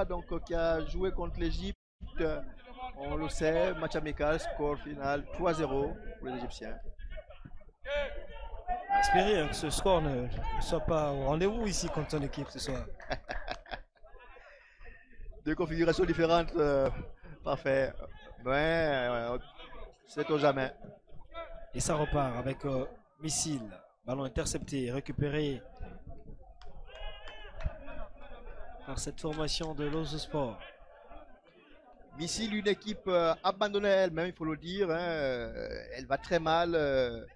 donc, qui a joué contre l'Égypte. On le sait, match amical, score final 3-0 pour les Égyptiens. Espérer que ce score ne soit pas au rendez-vous ici contre son équipe ce soir. Deux configurations différentes, parfait. Mais c'est au jamais. Et ça repart avec missile, ballon intercepté, récupéré par cette formation de l'Ozo Sport. Missile, une équipe abandonnée elle-même, il faut le dire. Hein, elle va très mal.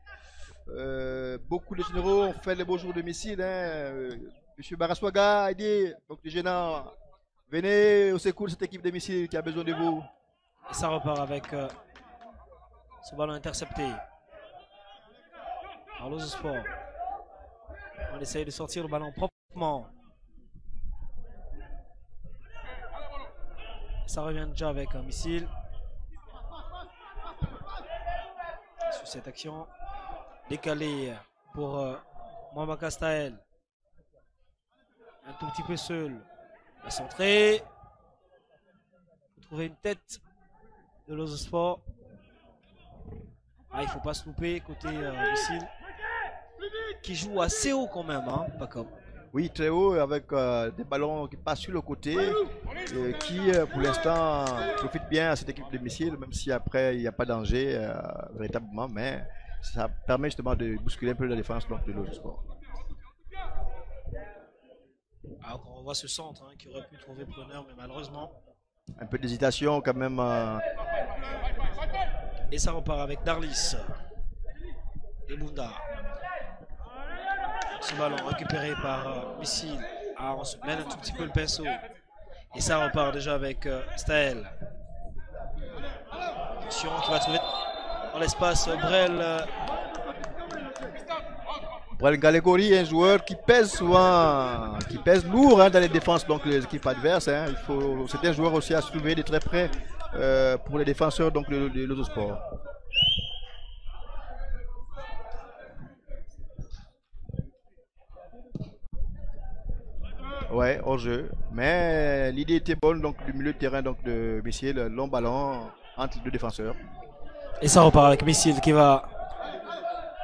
Beaucoup de généraux ont fait les beaux jours de Missile. Hein. Monsieur Baraswaga a dit, donc les gênants, venez au secours de cette équipe de Missile qui a besoin de vous. Et ça repart avec ce ballon intercepté par l'Ozo Sport. On essaye de sortir le ballon proprement. Ça revient déjà avec un missile. Sur cette action. Décalé pour Mohamed Castael. Un tout petit peu seul. La centrée. Trouver une tête de l'Ozo Sport. Ah, il ne faut pas se louper côté missile. Qui joue assez haut quand même, hein, pas comme. Oui, très haut, avec des ballons qui passent sur le côté, qui pour l'instant profite bien à cette équipe de missiles, même si après il n'y a pas de danger véritablement, mais ça permet justement de bousculer un peu la défense donc, de l'Ozo Sport. Alors on voit ce centre hein, qui aurait pu trouver preneur, mais malheureusement. Un peu d'hésitation quand même. Et ça repart avec Darlis et Bunda. Ce ballon récupéré par Missile. Ah, on se mène un tout petit peu le pinceau. Et ça repart déjà avec Staël. Attention qui va trouver dans l'espace Brel. Brel Galegori, un joueur qui pèse souvent, qui pèse lourd hein, dans les défenses donc les équipes adverses. Hein. C'est un joueur aussi à suivre de très près pour les défenseurs donc de l'Ozo Sport. Ouais, hors jeu. Mais l'idée était bonne donc du milieu de terrain donc de Missile, long ballon entre les deux défenseurs. Et ça repart avec Missile qui va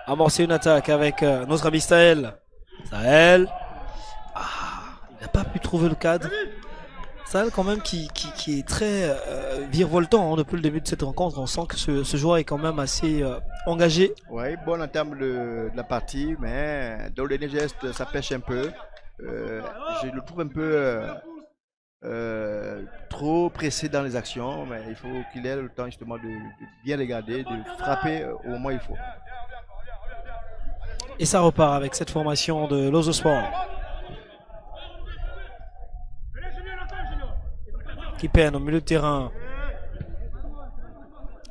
amorcer une attaque avec notre ami Staël. Staël. Ah, il n'a pas pu trouver le cadre. Staël quand même qui est très virevoltant hein, depuis le début de cette rencontre. On sent que ce joueur est quand même assez engagé. Oui, bon en termes de la partie, mais dans le dernier geste ça pêche un peu. Je le trouve un peu trop pressé dans les actions, mais il faut qu'il ait le temps justement de bien regarder, de frapper au moment où il faut. Et ça repart avec cette formation de l'Ozo Sport. Qui peine au milieu de terrain.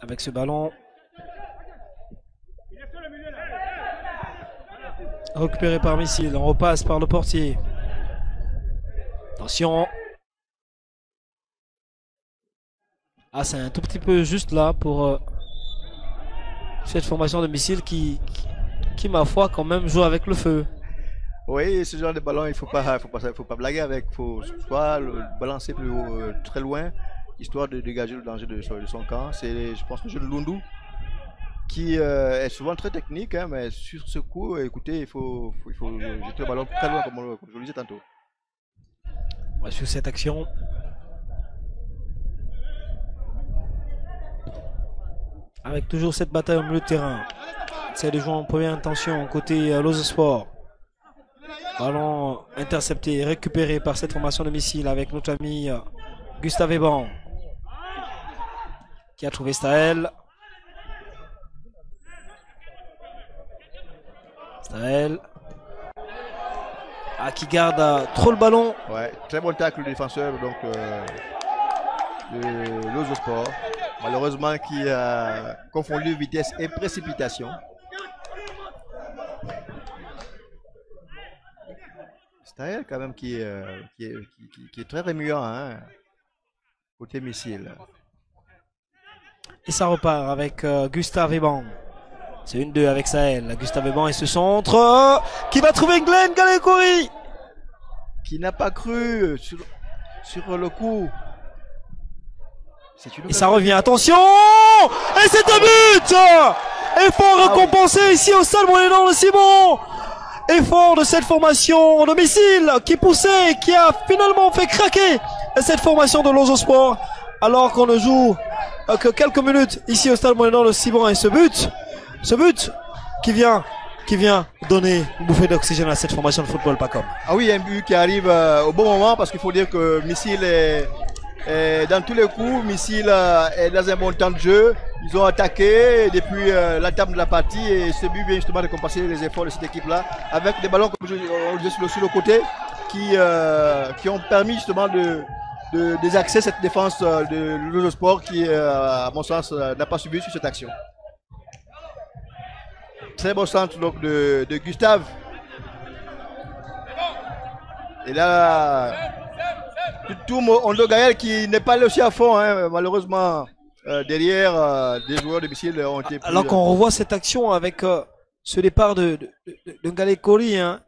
Avec ce ballon. Récupéré par Missile. On repasse par le portier. Attention. Ah, c'est un tout petit peu juste là pour cette formation de Missile qui ma foi quand même joue avec le feu. Oui, ce genre de ballon, il faut pas blaguer avec. Il faut soit le balancer plus haut, très loin, histoire de dégager le danger de son camp. C'est, je pense, le jeu de Lundu qui est souvent très technique, hein, mais sur ce coup, écoutez, il faut jeter le ballon très loin, comme je le disais tantôt. Ouais, sur cette action. Avec toujours cette bataille au milieu de terrain. C'est de jouer en première intention côté l'Ozo Sport. Ballon intercepté, récupéré par cette formation de Missile avec notre ami Gustave Eban. Qui a trouvé Staël. Staël. Ah, qui garde trop le ballon. Ouais, très bon tacle le défenseur donc de l'Ozo Sport. Malheureusement qui a confondu vitesse et précipitation. Staël quand même qui est très remuant hein, côté Missile. Et ça repart avec Gustave Eban. C'est 1-2 avec Saël. Gustave Eban et ce centre qui va trouver Glenn Galegori. Qui n'a pas cru sur le coup. Et ça revient, attention! Et c'est un but! Effort récompensé ici au stade Moyen-Nord de Simon. Effort de cette formation de missile qui poussait, qui a finalement fait craquer cette formation de Lozo Sport. Alors qu'on ne joue que quelques minutes ici au stade Moyen-Nord de Simon. Et ce but qui vient donner une bouffée d'oxygène à cette formation de football, pas comme. Ah oui, un but qui arrive au bon moment parce qu'il faut dire que Missile est dans tous les coups. Missile est dans un bon temps de jeu. Ils ont attaqué depuis la table de la partie et ce but vient justement de compenser les efforts de cette équipe-là avec des ballons comme on disait sur le côté qui ont permis justement de désaxer cette défense de Lozo Sport qui, à mon sens, n'a pas subi sur cette action. Très beau centre donc, de Gustave. Et là, Ondo Gaël qui n'est pas allé aussi à fond, hein, malheureusement. Derrière, des joueurs de missiles ont été plus... Alors qu'on revoit cette action avec ce départ de Ngale Kori, hein,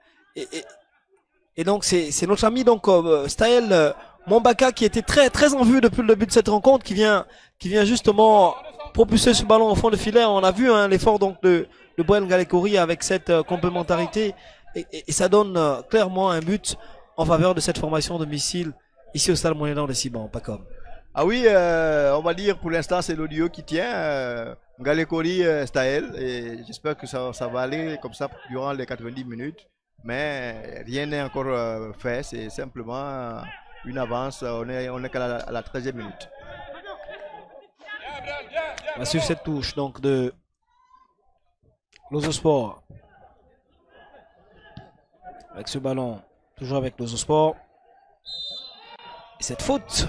et donc c'est notre ami donc Staël Mombaka qui était très en vue depuis le début de cette rencontre, qui vient justement propulser ce ballon au fond de filet. On a vu hein, l'effort donc de Boel Ngale Kori avec cette complémentarité et ça donne clairement un but en faveur de cette formation de missiles ici au stade Moyen-Nord de Simon, pas comme. Ah oui, on va dire pour l'instant c'est l'audio qui tient, Ngale Kori, Staël, et j'espère que ça va aller comme ça durant les 90 minutes, mais rien n'est encore fait, c'est simplement une avance, on est qu'à la 13e minute. On va suivre cette touche donc de Lozo Sport, avec ce ballon, toujours avec Lozo Sport, et cette faute.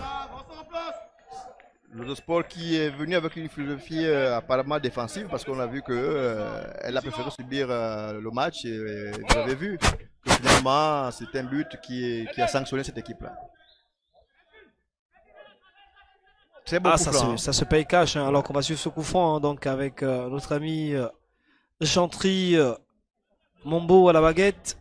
Lozo Sport qui est venu avec une philosophie apparemment défensive parce qu'on a vu qu'elle a préféré subir le match et vous avez vu que finalement c'est un but qui a sanctionné cette équipe-là. Très bon coup franc. Ça se paye cash hein, alors qu'on va suivre ce coup franc hein, donc avec notre ami Chantry Mombo à la baguette.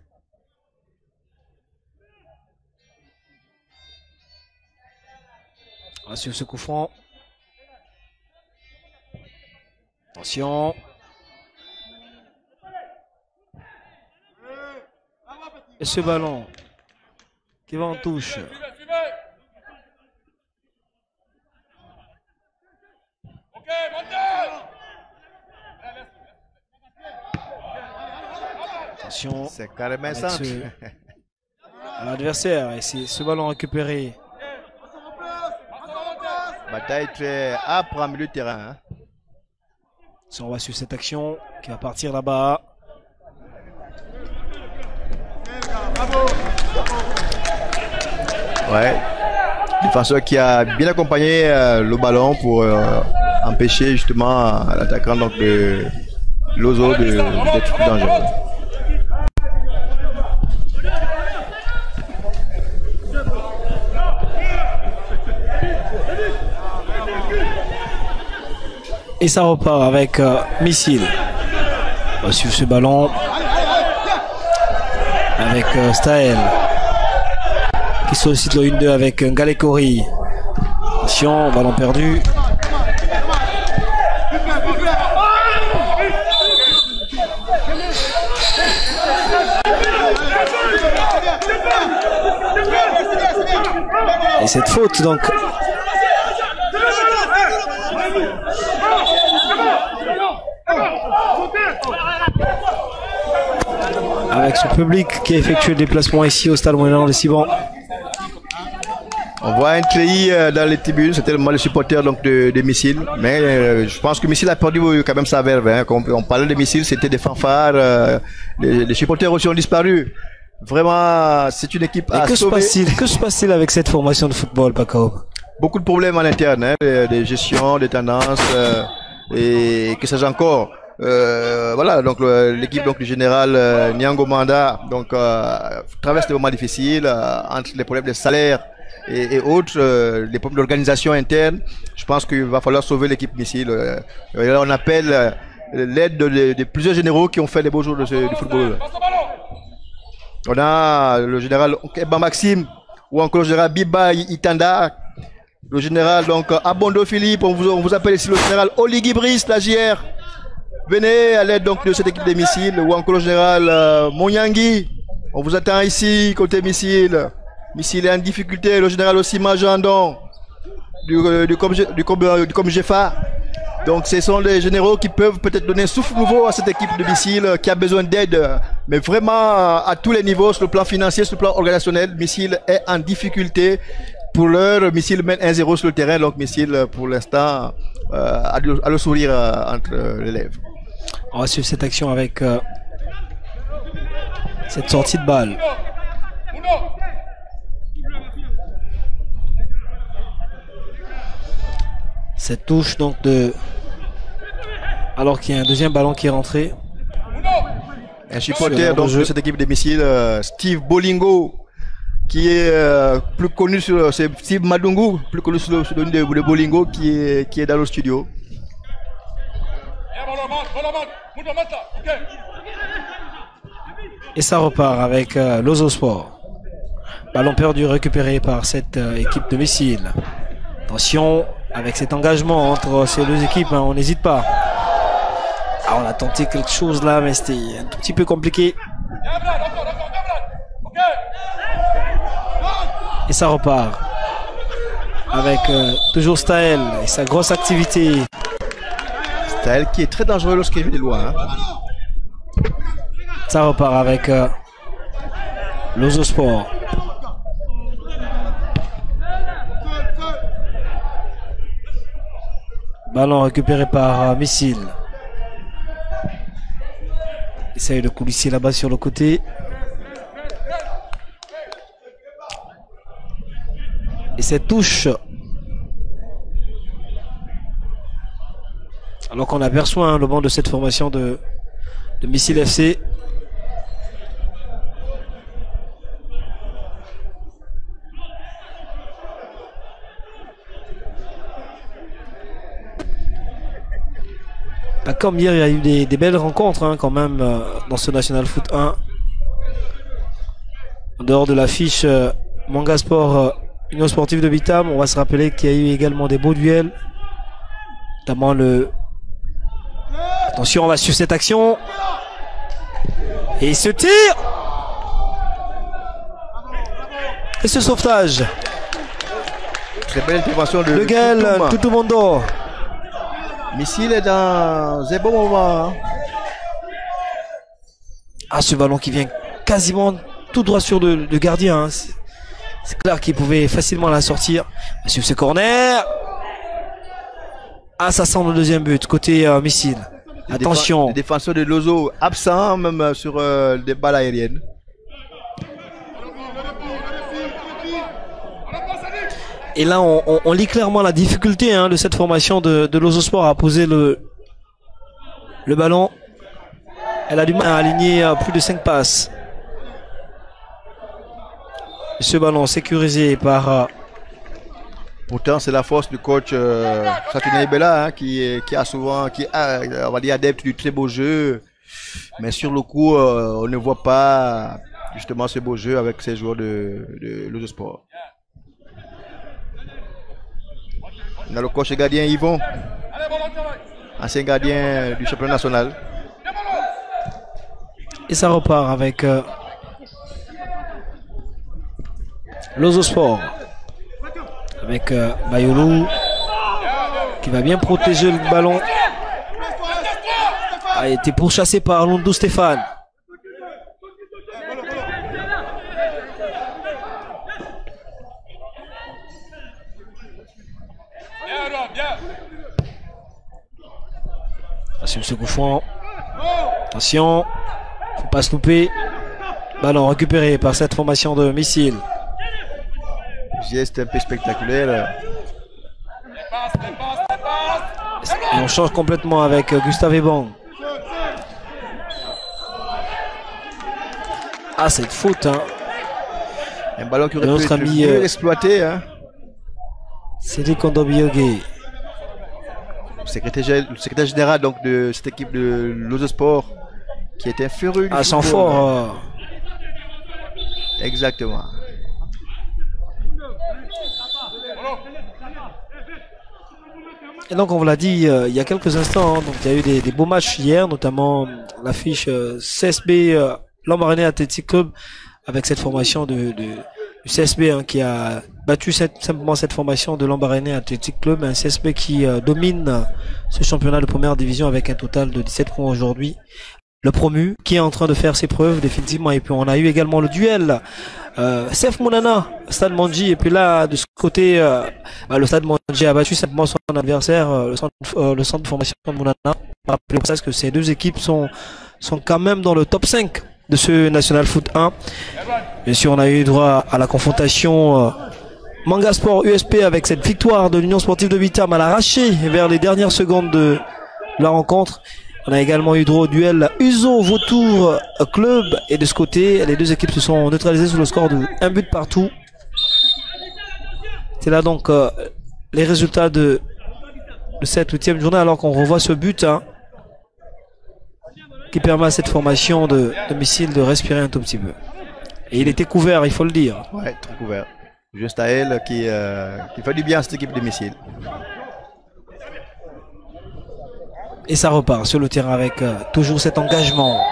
On va suivre ce coup franc. Attention. Et ce ballon qui va en touche. Attention. C'est carrément simple. L'adversaire et c'est ce ballon récupéré. Bataille très âpre en milieu de terrain. Hein. Si on va suivre cette action qui va partir là-bas. Ouais. Défenseur qui a bien accompagné le ballon pour empêcher justement l'attaquant donc de Lozo d'être plus dangereux. Et ça repart avec Missile. On va suivre ce ballon avec Staël qui sollicite le 1-2 avec Ngale Kori. Attention, ballon perdu. Et cette faute donc. Avec ce public qui a effectué le déplacement ici au stade Moyen-Nord de Simon. On voit un treillis dans les tribunes, c'est tellement les supporters donc de Missile. Mais je pense que Missile a perdu quand même sa verve. Hein. Quand on parlait de Missile, c'était des fanfares. Les supporters aussi ont disparu. Vraiment, c'est une équipe à sauver. Que se passe-t-il avec cette formation de football, Paco? Beaucoup de problèmes en interne, hein, des gestions, des tendances, et que sais-je encore. Voilà, donc l'équipe donc du général Nyango Manda donc traverse des moments difficiles entre les problèmes de salaire et autres, les problèmes d'organisation interne. Je pense qu'il va falloir sauver l'équipe Missile. Là, on appelle l'aide de plusieurs généraux qui ont fait les beaux jours du football. On a le général Eba Maxime ou encore le général Biba Itanda, le général donc Abondo Philippe, on vous appelle ici le général Oligui Brice, la JR. Venez à l'aide donc de cette équipe des missiles, ou encore le général Monyangi, on vous attend ici côté missile. Missile est en difficulté, le général aussi Majandon du COMGFA. Donc ce sont les généraux qui peuvent peut-être donner un souffle nouveau à cette équipe de missiles qui a besoin d'aide, mais vraiment à tous les niveaux, sur le plan financier, sur le plan organisationnel. Missile est en difficulté. Pour l'heure, Missile mène 1-0 sur le terrain, donc Missile pour l'instant a le sourire entre les lèvres. On va suivre cette action avec cette sortie de balle. Cette touche donc de... Alors qu'il y a un deuxième ballon qui est rentré. Un supporter donc de cette équipe des missiles, Steve Bolingo, qui est plus connu sur... C'est Steve Madungu, plus connu sur le pseudonyme de Bolingo, qui est dans le studio. Et ça repart avec l'Ozo Sport. Ballon perdu récupéré par cette équipe de missiles. Attention avec cet engagement entre ces deux équipes, hein, on n'hésite pas. Ah, on a tenté quelque chose là, mais c'était un tout petit peu compliqué. Et ça repart avec toujours Staël et sa grosse activité. Staël qui est très dangereux lorsqu'il vient de loin. Hein. Ça repart avec l'Ozo Sport. Ballon récupéré par Missile. Essaye de coulisser là-bas sur le côté. Et cette touche. Alors qu'on aperçoit le banc de cette formation de Missile FC. Comme hier, il y a eu des belles rencontres hein, quand même dans ce National Foot 1. En dehors de l'affiche Manga Sport Union Sportive de Bitam, on va se rappeler qu'il y a eu également des beaux duels. Notamment le... Attention, on va suivre cette action. Et il se tire. Et ce sauvetage. Très belle intervention de Legal Tutumondo. Missile est dans un bon moment. Hein. Ah, ce ballon qui vient quasiment tout droit sur le gardien. Hein. C'est clair qu'il pouvait facilement la sortir. Sur ce corner. Ah, ça sent le deuxième but côté Missile. Attention. Les défenseurs de Lozo absents même sur des balles aériennes. Et là, on lit clairement la difficulté hein, de cette formation de l'Ozo Sport à poser le ballon. Elle a du mal à aligner plus de 5 passes. Et ce ballon sécurisé par... Pourtant, c'est la force du coach Saturnin Bella hein, qui a souvent, on va dire, adepte du très beau jeu. Mais sur le coup, on ne voit pas justement ce beau jeu avec ces joueurs de l'Ozo Sport. On a le coach et gardien Yvon, ancien gardien du championnat national. Et ça repart avec l'Ozo Sport. Avec Bayolo qui va bien protéger le ballon. A été pourchassé par Londo Stéphane. Attention ce coup franc. Attention. Faut pas se louper. Ballon récupéré par cette formation de Missile. Geste un peu spectaculaire. Et on change complètement avec Gustave Ebang. Ah, cette faute. Hein. Un ballon qui aurait pu être mieux exploité. Hein. C'était Kondobiyoge. Le secrétaire général donc, de cette équipe de l'Ozo Sport qui était furieux. Ah, sans fort. Exactement. Et donc, on vous l'a dit il y a quelques instants, hein, donc il y a eu des beaux matchs hier, notamment l'affiche CSB Lambaréné Athletic Club avec cette formation du CSB hein, qui a battu simplement cette formation de Lambaréné Athletic Club, un CSB qui domine ce championnat de première division avec un total de 17 points aujourd'hui. Le promu qui est en train de faire ses preuves définitivement. Et puis on a eu également le duel Sef Mounana, Stade Mandji. Et puis là de ce côté le Stade Mandji a battu simplement son adversaire, le centre de formation de Mounana. Rappelez-vous ça, que ces deux équipes sont quand même dans le top 5 de ce National Foot 1. Bien sûr on a eu droit à la confrontation Manga Sport USP avec cette victoire de l'Union Sportive de Bitam à l'arraché vers les dernières secondes de la rencontre. On a également eu droit au duel Uzo Vautour Club, et de ce côté les deux équipes se sont neutralisées sur le score de 1 but partout. C'est là donc les résultats de cette 8e journée, alors qu'on revoit ce but hein, qui permet à cette formation de Missile de respirer un tout petit peu. Et il était couvert, il faut le dire. Ouais, très couvert. Juste à elle qui fait du bien à cette équipe de Missile. Et ça repart sur le terrain avec toujours cet engagement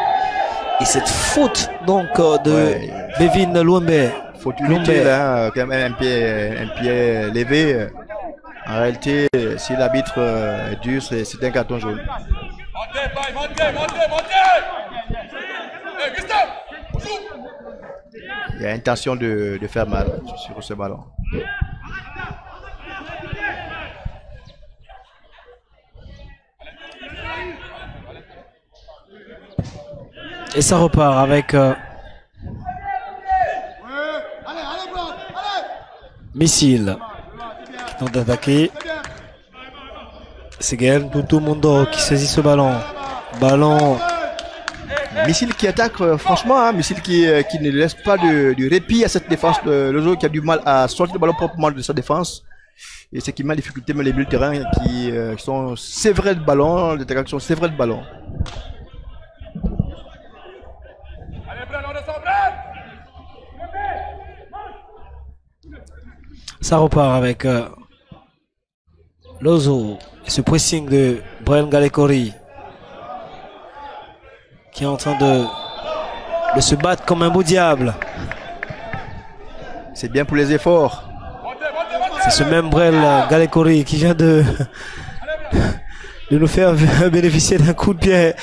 et cette faute donc de Bevin Louembe. Faute inutile, hein, quand même un pied levé. En réalité, si l'arbitre est dur, c'est un carton jaune. Il y a intention de faire mal sur ce ballon. Et ça repart avec Missile qui tente d'attaquer. C'est Gaël Mundo qui saisit ce ballon. Missile qui attaque franchement, hein, Missile qui ne laisse pas de répit à cette défense de Lozo, qui a du mal à sortir le ballon proprement de sa défense. Et c'est qui met en difficulté même les milieux de terrain qui sont sévrés de ballon, les attaquants qui sont sévrés de ballon. Ça repart avec Lozo et ce pressing de Brian Galekori qui est en train de se battre comme un beau diable. C'est bien pour les efforts. C'est ce même Brian Galekori qui vient de nous faire bénéficier d'un coup de pied,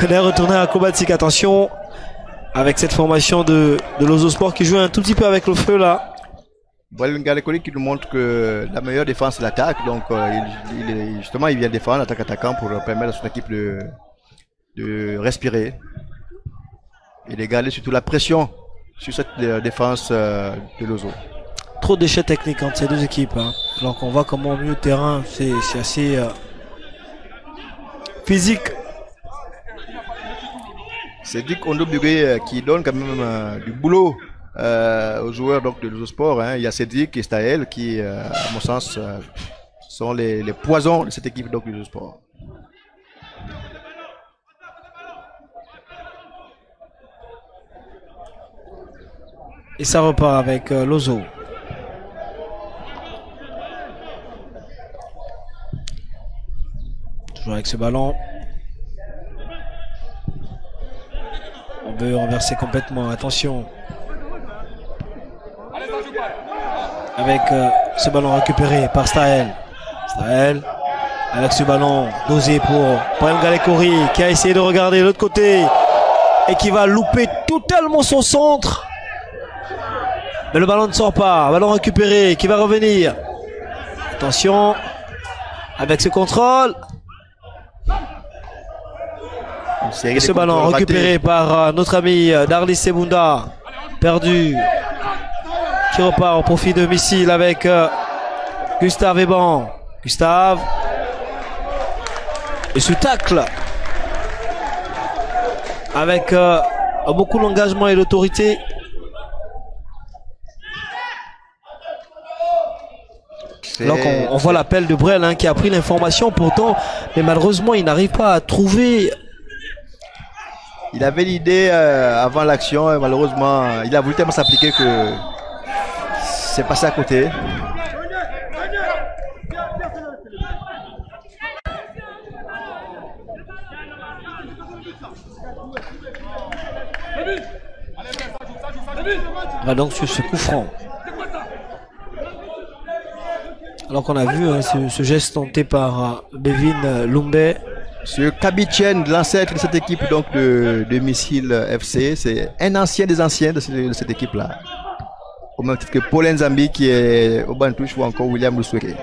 d'un retourné acrobatique. Attention avec cette formation de Lozo Sport qui joue un tout petit peu avec le feu là. Brian Galekori qui nous montre que la meilleure défense c'est l'attaque, donc justement il vient défendre attaquant pour permettre à son équipe de respirer et de garder surtout la pression sur cette défense de Lozo. Trop d'échecs techniques entre ces deux équipes hein. Alors qu'on voit comment au milieu de terrain c'est assez physique. C'est Duc Ondobugé qui donne quand même du boulot aux joueurs donc, de Lozo Sport. Hein. Il y a Cédric et Staël qui, à mon sens, sont les poisons de cette équipe donc, de Lozo Sport. Et ça repart avec Lozo. Toujours avec ce ballon. On veut renverser complètement. Attention. Avec ce ballon récupéré par Staël. Staël avec ce ballon dosé pour Brian Galekori qui a essayé de regarder de l'autre côté et qui va louper totalement son centre. Mais le ballon ne sort pas. Ballon récupéré qui va revenir. Attention avec ce contrôle. Et ce ballon récupéré par notre ami Darlis Sebunda. Perdu. Qui repart au profit de Missile avec Gustave Eban. Gustave. Et ce tacle. Avec beaucoup d'engagement et d'autorité. Donc on voit l'appel de Brel hein, qui a pris l'information pourtant, mais malheureusement il n'arrive pas à trouver. Il avait l'idée avant l'action et malheureusement il a voulu tellement s'appliquer que c'est passé à côté. va donc sur ce coup franc. Alors qu'on a vu hein, ce geste tenté par Bevin Lumbe. Ce Kabitchen, l'ancêtre de cette équipe donc de Missile FC, c'est un ancien des anciens de cette équipe-là. Au même titre que Paul Nzambi qui est au banc de touche ou encore William Lusweke.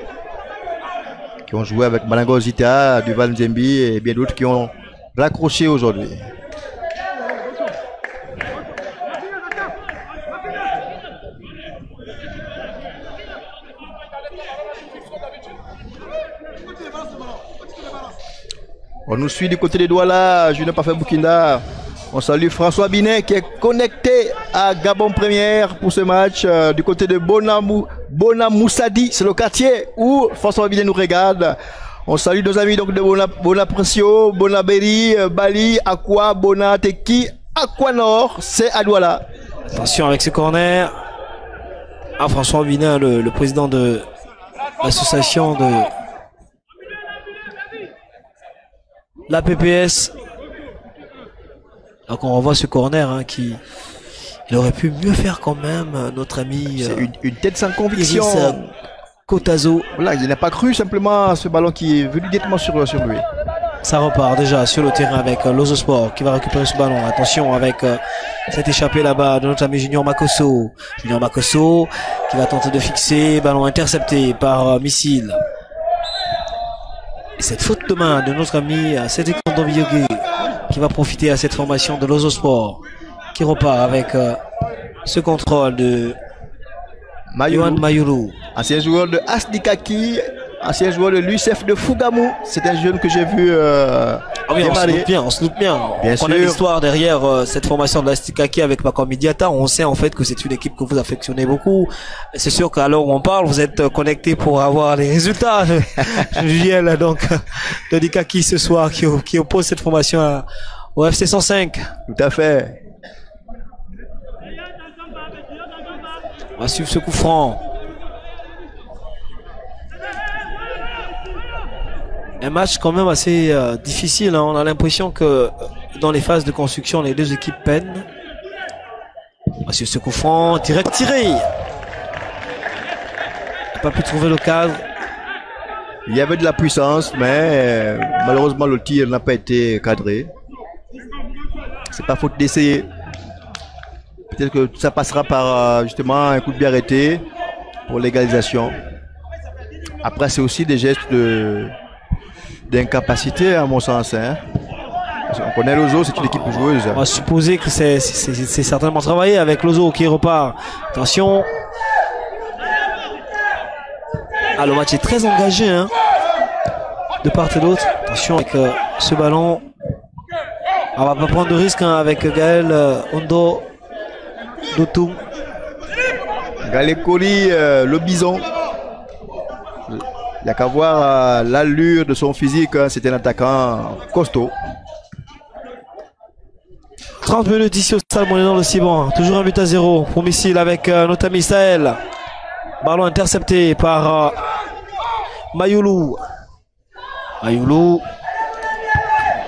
Qui ont joué avec Malango Zita, Duval Nzembi et bien d'autres qui ont raccroché aujourd'hui. On nous suit du côté des Douala, Junior Parfait Burkina. On salue François Binet qui est connecté à Gabon Première pour ce match. Du côté de Bonamoussadi, c'est le quartier où François Binet nous regarde. On salue nos amis donc de Bonaprecio, Bonaberi, Bali, Aqua, Bonateki, Aqua Nord, c'est à Douala. Attention avec ce corner. Ah, François Binet, le président de l'association de la PPS. Donc on revoit ce corner hein, qui il aurait pu mieux faire quand même notre ami. C'est une tête sans conviction. Iris Kotazo. Voilà, il n'a pas cru simplement à ce ballon qui est venu directement sur lui. Ça repart déjà sur le terrain avec Lozo Sport qui va récupérer ce ballon. Attention avec cette échappée là-bas de notre ami Junior Makosso. Junior Makosso qui va tenter de fixer. Ballon intercepté par Missile. Et cette faute de main de notre ami Cédric Kondombiogue qui va profiter à cette formation de Lozo Sport qui repart avec ce contrôle de Yohan Mayulu. Ancien joueur de Asdikaki, ancien joueur de l'UCF de Fougamou. C'est un jeune que j'ai vu oui, on se doute bien. Bien on sûr. connaît l'histoire derrière cette formation de l'Asdikaki avec Paco Midiata. On sait en fait que c'est une équipe que vous affectionnez beaucoup. C'est sûr qu'à l'heure où on parle, vous êtes connecté pour avoir les résultats. Juliel, donc, de Dikaki ce soir qui oppose cette formation au FC 105. Tout à fait. On va suivre ce coup franc. Un match quand même assez difficile. Hein. On a l'impression que dans les phases de construction, les deux équipes peinent. On va suivre ce coup franc. Direct tiré. Il n'a pas pu trouver le cadre. Il y avait de la puissance, mais malheureusement le tir n'a pas été cadré. C'est pas faute d'essayer. Peut-être que ça passera par justement un coup de pied arrêté pour l'égalisation. Après, c'est aussi des gestes d'incapacité à mon sens. Hein. On connaît Lozo, c'est une équipe joueuse. On va supposer que c'est certainement travaillé avec Lozo qui repart. Attention. Ah, le match est très engagé hein, de part et d'autre. Attention avec ce ballon. On va pas prendre de risque hein, avec Gaël Ondo. Doutoum. Galekoli, le bison. Il n'y a qu'à voir l'allure de son physique. Hein. C'était un attaquant costaud. 30 minutes ici au stade Monédan de Cibon. Toujours 1-0 pour Missile avec notre ami Sahel. Ballon intercepté par Mayulu. Mayulu.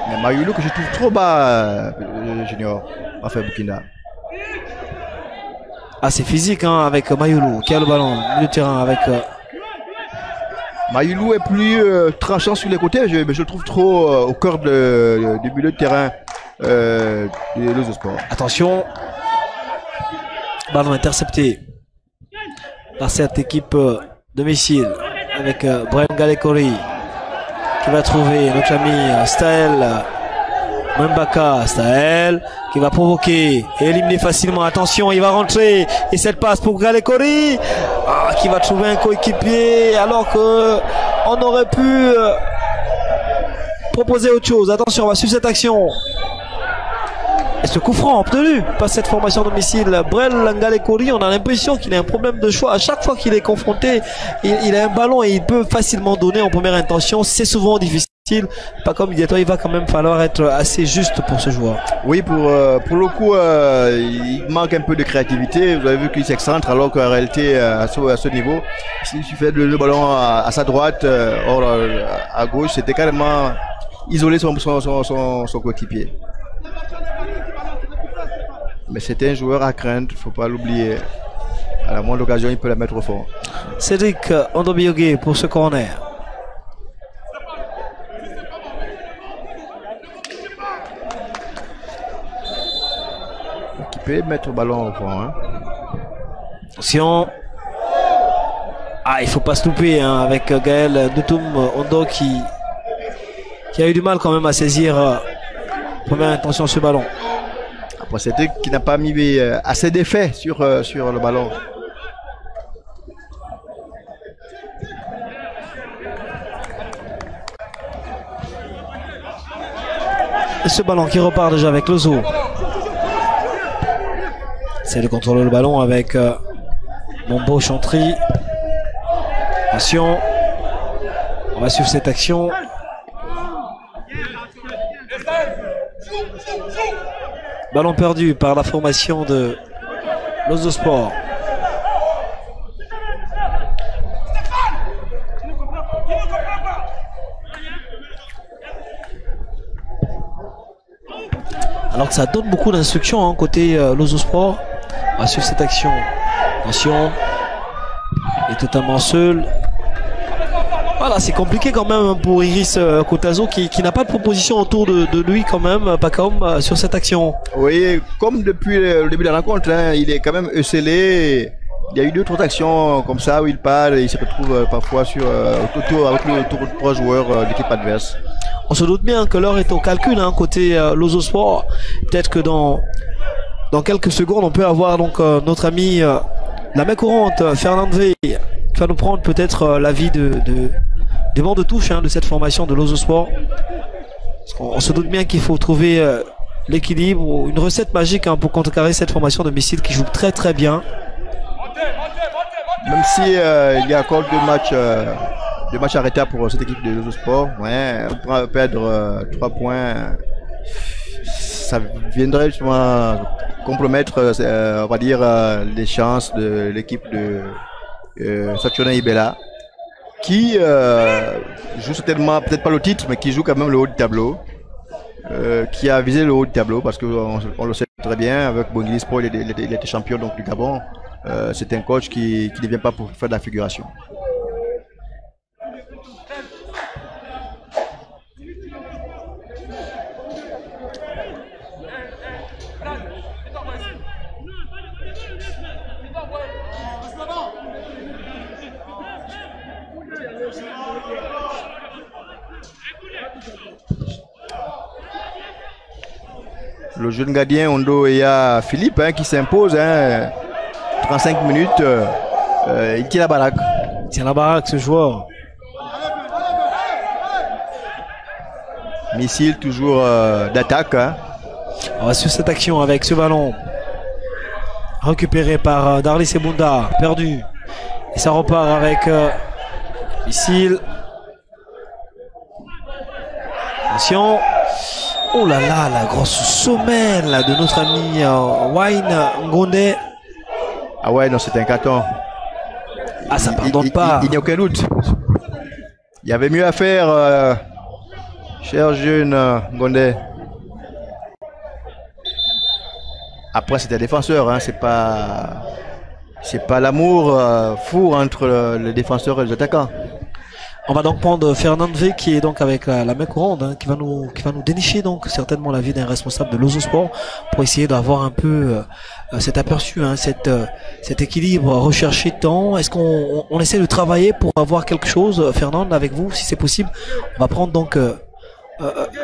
Mais Mayulu que je trouve trop bas, Junior. Enfin, Burkina. Assez physique hein, avec Mayulu qui a le ballon milieu de terrain avec Mayulu est plus tranchant sur les côtés, mais je le trouve trop au cœur du milieu de terrain de Lozo Sport. Attention, ballon intercepté par cette équipe de Missile avec Brian Galekori qui va trouver notre ami Staël Mbaka. Staël qui va provoquer et éliminer facilement. Attention, il va rentrer et cette passe pour Galekori qui va trouver un coéquipier alors que on aurait pu proposer autre chose. Attention, on va suivre cette action. Et ce coup franc obtenu par cette formation de Missile, Brel Galekori, on a l'impression qu'il a un problème de choix. À chaque fois qu'il est confronté, il a un ballon et il peut facilement donner en première intention. C'est souvent difficile. Pas comme Mediator, il va quand même falloir être assez juste pour ce joueur. Oui, pour le coup, il manque un peu de créativité. Vous avez vu qu'il s'excentre alors qu'en réalité, à ce niveau, s'il suffit de le ballon à sa droite, or à gauche, c'était carrément isoler son coéquipier. Mais c'était un joueur à craindre, il ne faut pas l'oublier. À la moindre occasion, il peut la mettre au fond. Cédric Ondobiogé pour ce corner. Qui peut mettre le ballon au fond. Hein. Attention. Ah, il ne faut pas se louper hein, avec Gaël Doutoum Ondo qui a eu du mal quand même à saisir première intention ce ballon. Après, c'était qui n'a pas mis assez d'effet sur le ballon. Et ce ballon qui repart déjà avec Lozo. C'est de contrôler le ballon avec Mombo Chantry. Attention. On va suivre cette action. Ballon perdu par la formation de Lozo Sport. Alors que ça donne beaucoup d'instructions hein, côté Lozo Sport. On va suivre cette action. Attention. Il est totalement seul. Voilà, c'est compliqué quand même pour Iris Kotazo qui n'a pas de proposition autour de lui quand même, pas comme sur cette action. Oui, comme depuis le début de la rencontre, hein, il est quand même esselé. Il y a eu 2-3 actions comme ça où il part et il se retrouve parfois avec le 3 joueurs de l'équipe adverse. On se doute bien que l'heure est au calcul hein, côté Lozo Sport. Peut-être que dans quelques secondes, on peut avoir donc notre ami la main courante, Fernand V, qui va nous prendre peut-être l'avis des bancs de touche hein, de cette formation de Lozo Sport. On se doute bien qu'il faut trouver l'équilibre ou une recette magique hein, pour contrecarrer cette formation de missiles qui joue très très bien. Même si il y a encore deux matchs arrêtés pour cette équipe de Lozo Sport, ouais, on pourra perdre 3 points. Ça viendrait justement compromettre, on va dire, les chances de l'équipe de Saturnin Ibella, qui joue certainement, peut-être pas le titre, mais qui joue quand même le haut du tableau, qui a visé le haut du tableau, parce qu'on le sait très bien, avec Bongili Sport, il était champion donc, du Gabon. C'est un coach qui ne vient pas pour faire de la figuration. Le jeune gardien Ondo Eya Philippe hein, qui s'impose, hein, 35 minutes, il tient la baraque. Il tient la baraque ce joueur. Missile toujours d'attaque. Hein. On va sur cette action avec ce ballon. Récupéré par Darly Sebunda, perdu. Et ça repart avec Missile. Attention. Oh là là, la grosse semelle de notre ami Wayne Ngonde. Ah ouais, non, c'est un carton. Ah, ça pardonne pas. Il n'y a aucun doute. Il y avait mieux à faire, cher jeune Ngonde. Après, c'est un défenseur, hein, c'est pas l'amour fou entre les défenseurs et les attaquants. On va donc prendre Fernand V qui est donc avec la main courante, hein, qui va nous dénicher donc certainement l'avis d'un responsable de Lozo Sport pour essayer d'avoir un peu cet aperçu, hein, cet équilibre recherché tant. Est-ce qu'on essaie de travailler pour avoir quelque chose, Fernand, avec vous, si c'est possible. On va prendre donc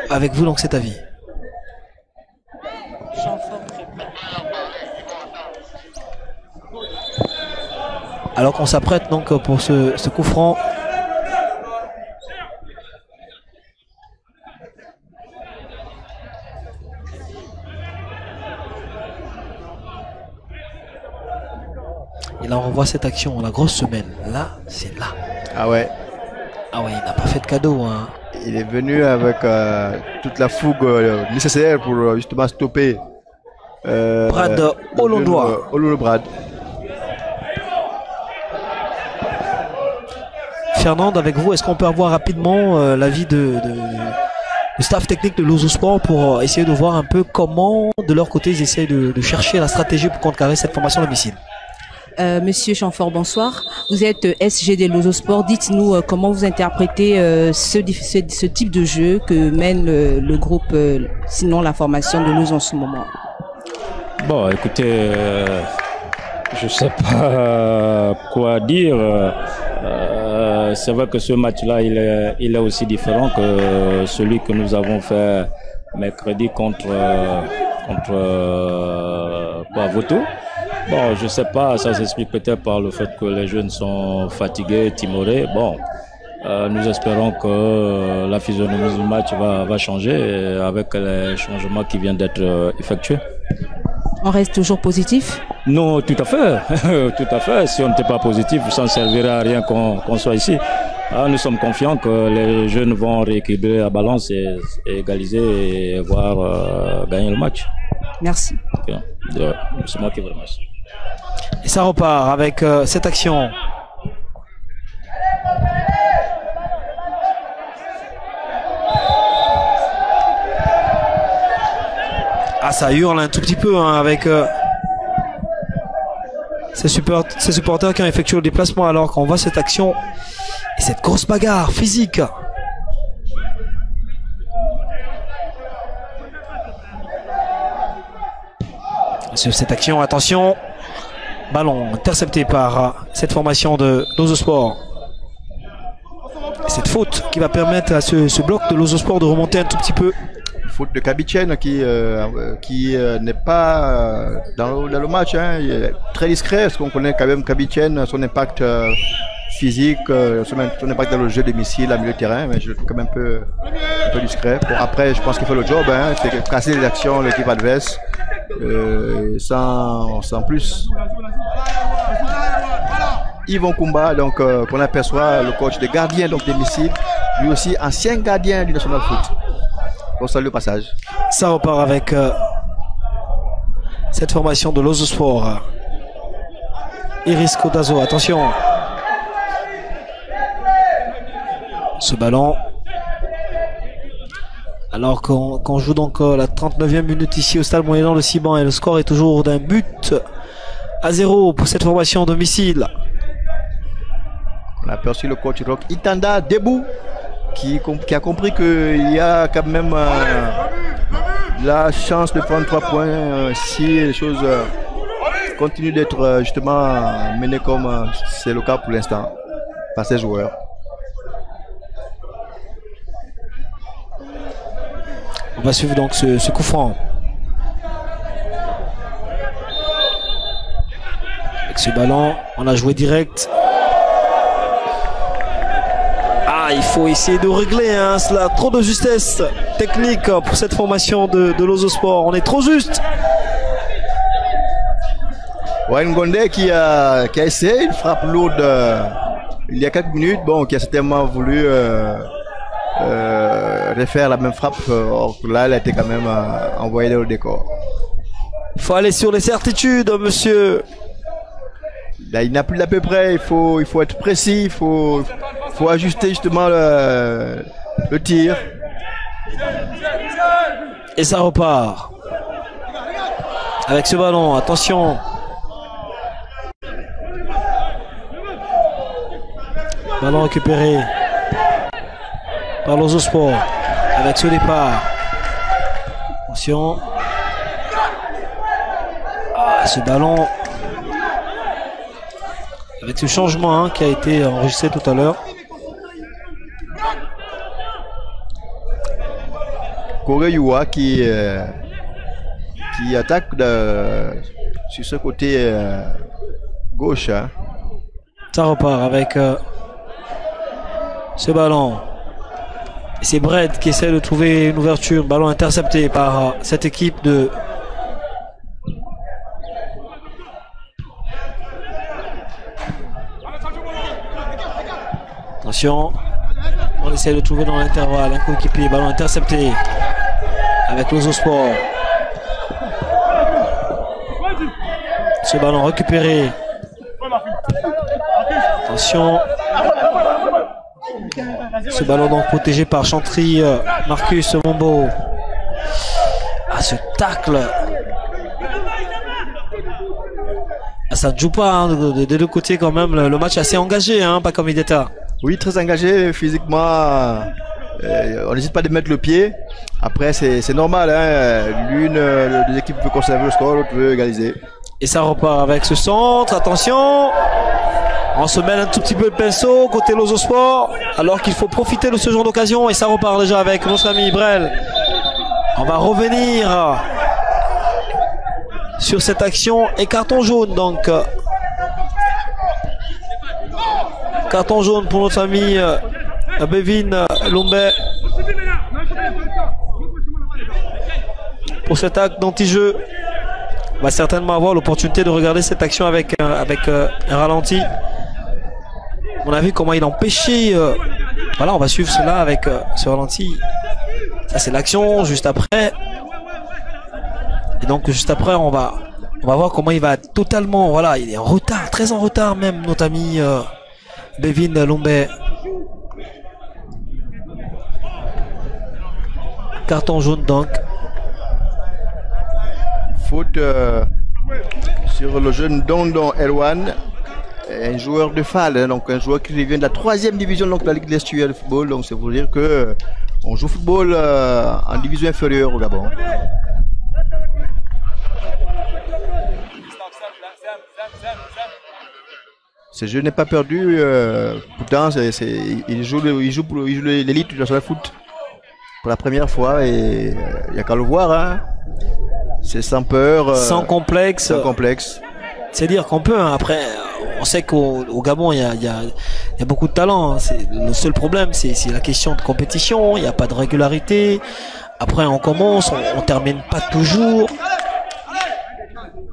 avec vous donc cet avis. Alors qu'on s'apprête donc pour ce coup franc. Et là on revoit cette action, la grosse semaine. Là, c'est là. Ah ouais. Ah ouais, il n'a pas fait de cadeau. Hein. Il est venu avec toute la fougue nécessaire pour justement stopper Brad Olondois. Brad. Fernand, avec vous, est-ce qu'on peut avoir rapidement l'avis le staff technique de l'Ozo Sport pour essayer de voir un peu comment, de leur côté, ils essaient de chercher la stratégie pour contrecarrer cette formation à domicile. Monsieur Chamfort, bonsoir. Vous êtes SG de l'Ozo Sport. Dites-nous comment vous interprétez ce type de jeu que mène le groupe, sinon la formation de l'Ozo en ce moment. Bon, écoutez, je sais pas quoi dire. C'est vrai que ce match-là, il est aussi différent que celui que nous avons fait mercredi contre Voto. Bon, je sais pas, ça s'explique peut-être par le fait que les jeunes sont fatigués, timorés. Bon, nous espérons que la physionomie du match va changer avec les changements qui viennent d'être effectués. On reste toujours positif? Non, tout à fait. Tout à fait. Si on n'était pas positif, ça ne servirait à rien qu'on soit ici. Nous sommes confiants que les jeunes vont rééquilibrer la balance et égaliser et voir gagner le match. Merci. Okay. C'est moi qui vous remercie. Et ça repart avec cette action. Ah, ça hurle un tout petit peu hein, avec ces supporters qui ont effectué le déplacement alors qu'on voit cette action et cette grosse bagarre physique. Sur cette action, attention, ballon intercepté par cette formation de l'Ozo Sport. Et cette faute qui va permettre à ce bloc de l'Ozo Sport de remonter un tout petit peu. Faute de Kabitchen qui n'est pas dans le match. Hein. Il est très discret parce qu'on connaît quand même Kabitchen, son impact physique, son impact dans le jeu des missiles à milieu de terrain, mais je le trouve quand même un peu discret. Bon, après, je pense qu'il fait le job, hein. C'est casser les actions de l'équipe adverse sans plus. Yvon Kumba, donc qu'on aperçoit le coach des gardiens donc des missiles, lui aussi ancien gardien du National Foot. On salue le passage. Ça repart avec cette formation de l'Ozo Sport. Iris Kodazo, attention. Ce ballon. Alors qu'on joue donc la 39e minute ici au stade moyen de Siban et le score est toujours d'un but à 0 pour cette formation de missiles. On a aperçu le coach Rock Itanda debout. Qui a compris qu'il y a quand même la chance de prendre 3 points si les choses continuent d'être justement menées comme c'est le cas pour l'instant par ces joueurs. On va suivre donc ce coup franc. Avec ce ballon, on a joué direct. Il faut essayer de régler hein, cela. Trop de justesse technique pour cette formation de l'Ozo Sport. On est trop juste. Wayne Gondé qui a essayé une frappe lourde il y a quelques minutes. Bon, qui a certainement voulu refaire la même frappe. Or là, elle a été quand même envoyée dans le décor. Il faut aller sur les certitudes, monsieur. Là, il n'a plus d'à peu près. Il faut être précis. Il faut ajuster justement le tir. Et ça repart. Avec ce ballon, attention. Ballon récupéré par l'Ozo Sport. Avec ce départ. Attention. Ce ballon. Avec ce changement hein, qui a été enregistré tout à l'heure. Koreyua qui attaque sur ce côté gauche. Hein. Ça repart avec ce ballon. Et c'est Brett qui essaie de trouver une ouverture. Ballon intercepté par cette équipe de... Attention. On essaie de trouver dans l'intervalle un coéquipier. Ballon intercepté avec l'Ozo Sport. Ce ballon récupéré. Attention. Ce ballon donc protégé par Chantry, Marcus Mombo. Ah, ce tacle. Ah, ça ne joue pas hein, des deux côtés quand même. Le match est assez engagé, hein, pas comme Ideta. Oui, très engagé physiquement. On n'hésite pas de mettre le pied. Après, c'est normal. Hein, l'une des équipes veut conserver le score, l'autre veut égaliser. Et ça repart avec ce centre. Attention. On se mêle un tout petit peu le pinceau côté Lozosport. Alors qu'il faut profiter de ce genre d'occasion. Et ça repart déjà avec notre ami Brel. On va revenir sur cette action. Et carton jaune donc. Carton jaune pour notre ami Bevin Lombe. Pour cet acte d'anti-jeu. On va certainement avoir l'opportunité de regarder cette action avec un ralenti. On a vu comment il empêchait. Voilà, on va suivre cela avec ce ralenti. Ça c'est l'action juste après. Et donc juste après on va voir comment il va totalement. Voilà, il est en retard, très en retard même notre ami Bevin Lombe. Carton jaune donc. Faute sur le jeune Dondon Elwan, un joueur de FAL, hein, donc un joueur qui vient de la 3e division donc de la Ligue de l'Estuaire de football. Donc c'est pour dire que on joue football en division inférieure au Gabon. Ce jeu n'est pas perdu. Pourtant, il joue l'élite de la foot pour la première fois et il n'y a qu'à le voir. Hein. C'est sans peur. Sans complexe. Sans complexe. C'est dire qu'on peut. Hein, après, on sait qu'au Gabon, il y a beaucoup de talent. Hein. Le seul problème, c'est la question de compétition. Il n'y a pas de régularité. Après, on commence, on termine pas toujours.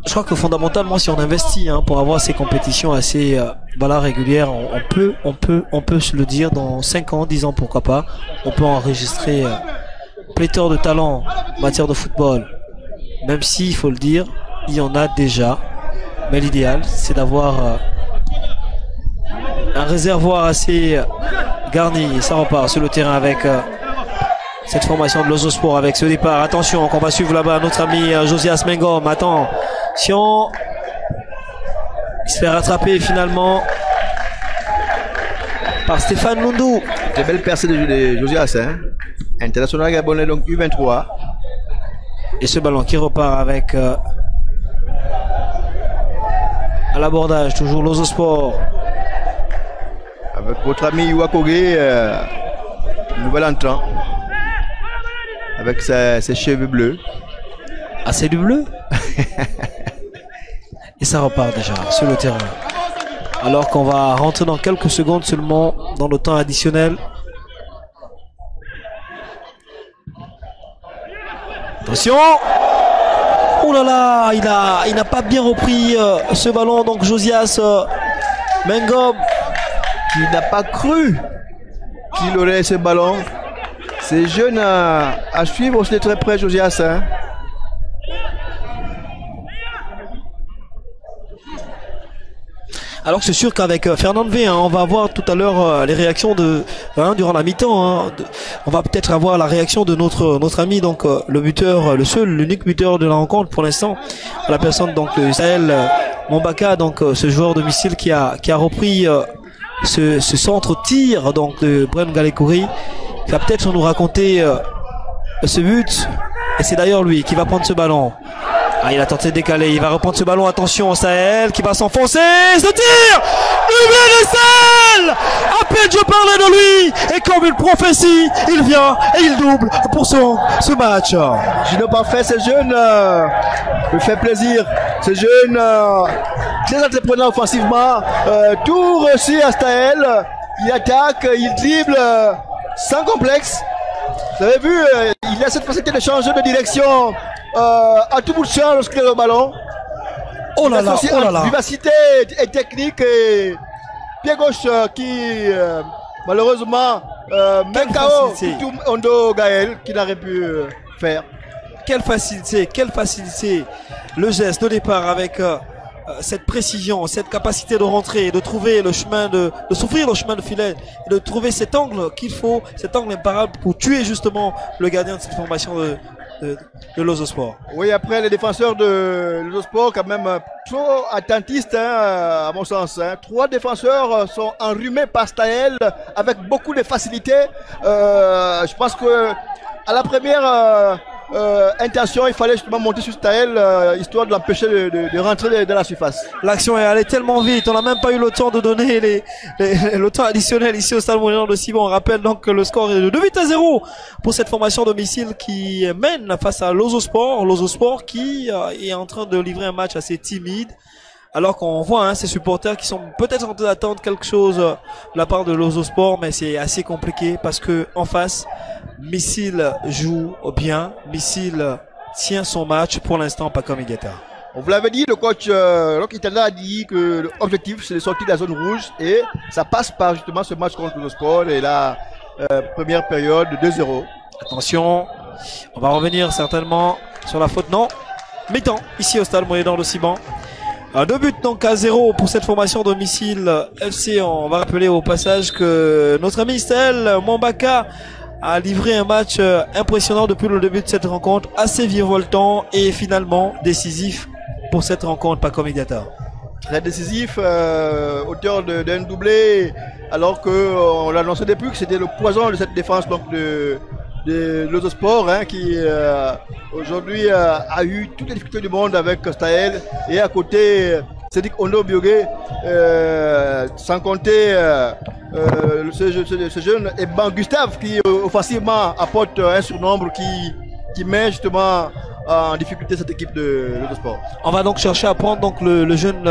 Je crois que fondamentalement, si on investit hein, pour avoir ces compétitions assez régulières, on peut se le dire dans 5 ans, 10 ans, pourquoi pas. On peut enregistrer pléthore de talents en matière de football. Même si, il faut le dire, il y en a déjà. Mais l'idéal, c'est d'avoir un réservoir assez garni. Et ça repart sur le terrain avec cette formation de Lozosport avec ce départ. Attention, qu'on va suivre là-bas notre ami Josias Mengom. Attention. Il se fait rattraper finalement par Stéphane Lundou. Très belle percée de Josias. Hein. International gabonais, donc U23. Et ce ballon qui repart avec à l'abordage, toujours Lozosport. Avec votre ami Iwakoge, nouvel entrant. Avec ses cheveux bleus. Ah, c'est du bleu. Et ça repart déjà sur le terrain. Alors qu'on va rentrer dans quelques secondes seulement dans le temps additionnel. Attention. Oh là là, il n'a pas bien repris ce ballon. Donc Josias Mengom. Qui n'a pas cru qu'il aurait ce ballon. C'est jeune à suivre aussi de très près, Josias. Hein. Alors que c'est sûr qu'avec Fernand V, hein, on va avoir tout à l'heure les réactions durant la mi-temps. Hein, on va peut-être avoir la réaction de notre ami, donc le buteur, l'unique buteur de la rencontre pour l'instant, la personne donc de Sahel Mombaka, donc ce joueur de missile qui a repris ce centre tir donc de Bren Galekouri, qui va peut-être nous raconter ce but. Et c'est d'ailleurs lui qui va prendre ce ballon. Ah, il a tenté de décaler, il va reprendre ce ballon, attention, Sahel qui va s'enfoncer, ce tir, doublé de Sahel. À peine je parlais de lui, et comme une prophétie, il vient et il double pour ce match. Gino Parfait, ce jeune me fait plaisir, ce jeune très entreprenant offensivement, tout réussi à Sahel, il attaque, il dribble sans complexe. Vous avez vu, il a cette facilité de changer de direction à tout bout de champ lorsqu'il a le ballon. Oh là là. Vivacité et technique et pied gauche qui malheureusement met KO Ondo Gaël qui n'aurait pu faire. Quelle facilité. Le geste de départ avec cette précision, cette capacité de rentrer, de trouver le chemin de s'ouvrir le chemin de filet, et de trouver cet angle qu'il faut, cet angle imparable pour tuer justement le gardien de cette formation de l'Ozospor. Oui, après les défenseurs de l'Ozospor quand même trop attentistes, hein, à mon sens. Hein. 3 défenseurs sont enrhumés par Staël avec beaucoup de facilité. Je pense que à la première intention, il fallait justement monter sur Staël, histoire de l'empêcher de rentrer dans la surface. L'action est allée tellement vite, on n'a même pas eu le temps de donner le temps additionnel ici au Stade Moyen de Cibon. On rappelle donc que le score est de 2-0 pour cette formation domicile qui mène face à l'Ozospor. L'Ozospor qui est en train de livrer un match assez timide. Alors qu'on voit ces supporters qui sont peut-être en train d'attendre quelque chose de la part de l'Ozospor, mais c'est assez compliqué parce que en face, Missile joue bien, Missile tient son match pour l'instant, pas comme Igata. On vous l'avait dit, le coach Rock Itala a dit que l'objectif c'est de sortir de la zone rouge et ça passe par justement ce match contre l'Ozospor et la première période de 2-0. Attention, on va revenir certainement sur la faute, non, mi-temps ici au Stade Moyen de Cibon. 2 buts donc à 0 pour cette formation domicile FC. On va rappeler au passage que notre ami Staël Mwambaka a livré un match impressionnant depuis le début de cette rencontre, assez virevoltant et finalement décisif pour cette rencontre, pas comme Igata. Très décisif, auteur d'un doublé, alors qu'on l'annonçait depuis que c'était le poison de cette défense donc de l'Ozospor, hein, qui aujourd'hui a eu toutes les difficultés du monde avec Staël, et à côté Cédric Ono Biogé, sans compter ce jeune Eban Gustave qui offensivement apporte un surnombre qui met justement en difficulté cette équipe de l'Ozospor. On va donc chercher à prendre donc le jeune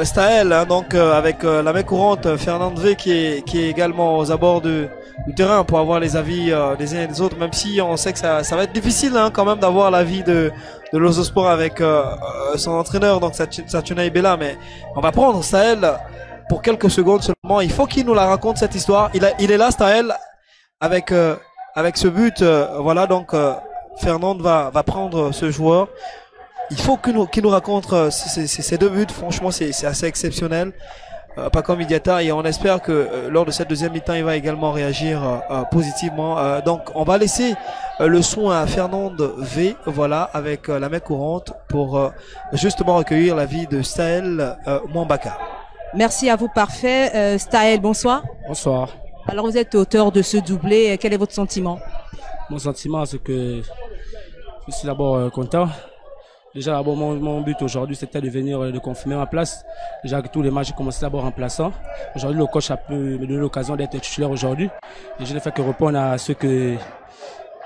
Staël, hein, donc avec la main courante Fernand V qui est également aux abords du terrain pour avoir les avis des uns et des autres, même si on sait que ça va être difficile, hein, quand même d'avoir l'avis de l'Ozospor avec son entraîneur, donc Satuna Ibela, mais on va prendre Staël pour quelques secondes seulement. Il faut qu'il nous la raconte cette histoire. Il est là, Staël, avec ce but. Voilà, donc Fernand va prendre ce joueur. Il faut qu'il nous raconte ces 2 buts. Franchement, c'est assez exceptionnel. Pas comme Idiata, et on espère que lors de cette deuxième mi-temps, il va également réagir positivement. Donc, on va laisser le soin à Fernand V, voilà, avec la main courante pour justement recueillir l'avis de Staël Mwambaka. Merci à vous, parfait. Staël, bonsoir. Bonsoir. Alors, vous êtes auteur de ce doublé. Quel est votre sentiment? Mon sentiment, c'est que je suis d'abord content. Déjà, d'abord, mon but aujourd'hui, c'était de confirmer ma place. Déjà que tous les matchs, j'ai commencé d'abord remplaçant. Aujourd'hui, le coach a pu me donner l'occasion d'être titulaire aujourd'hui. Et je n'ai fait que répondre à ce qu'il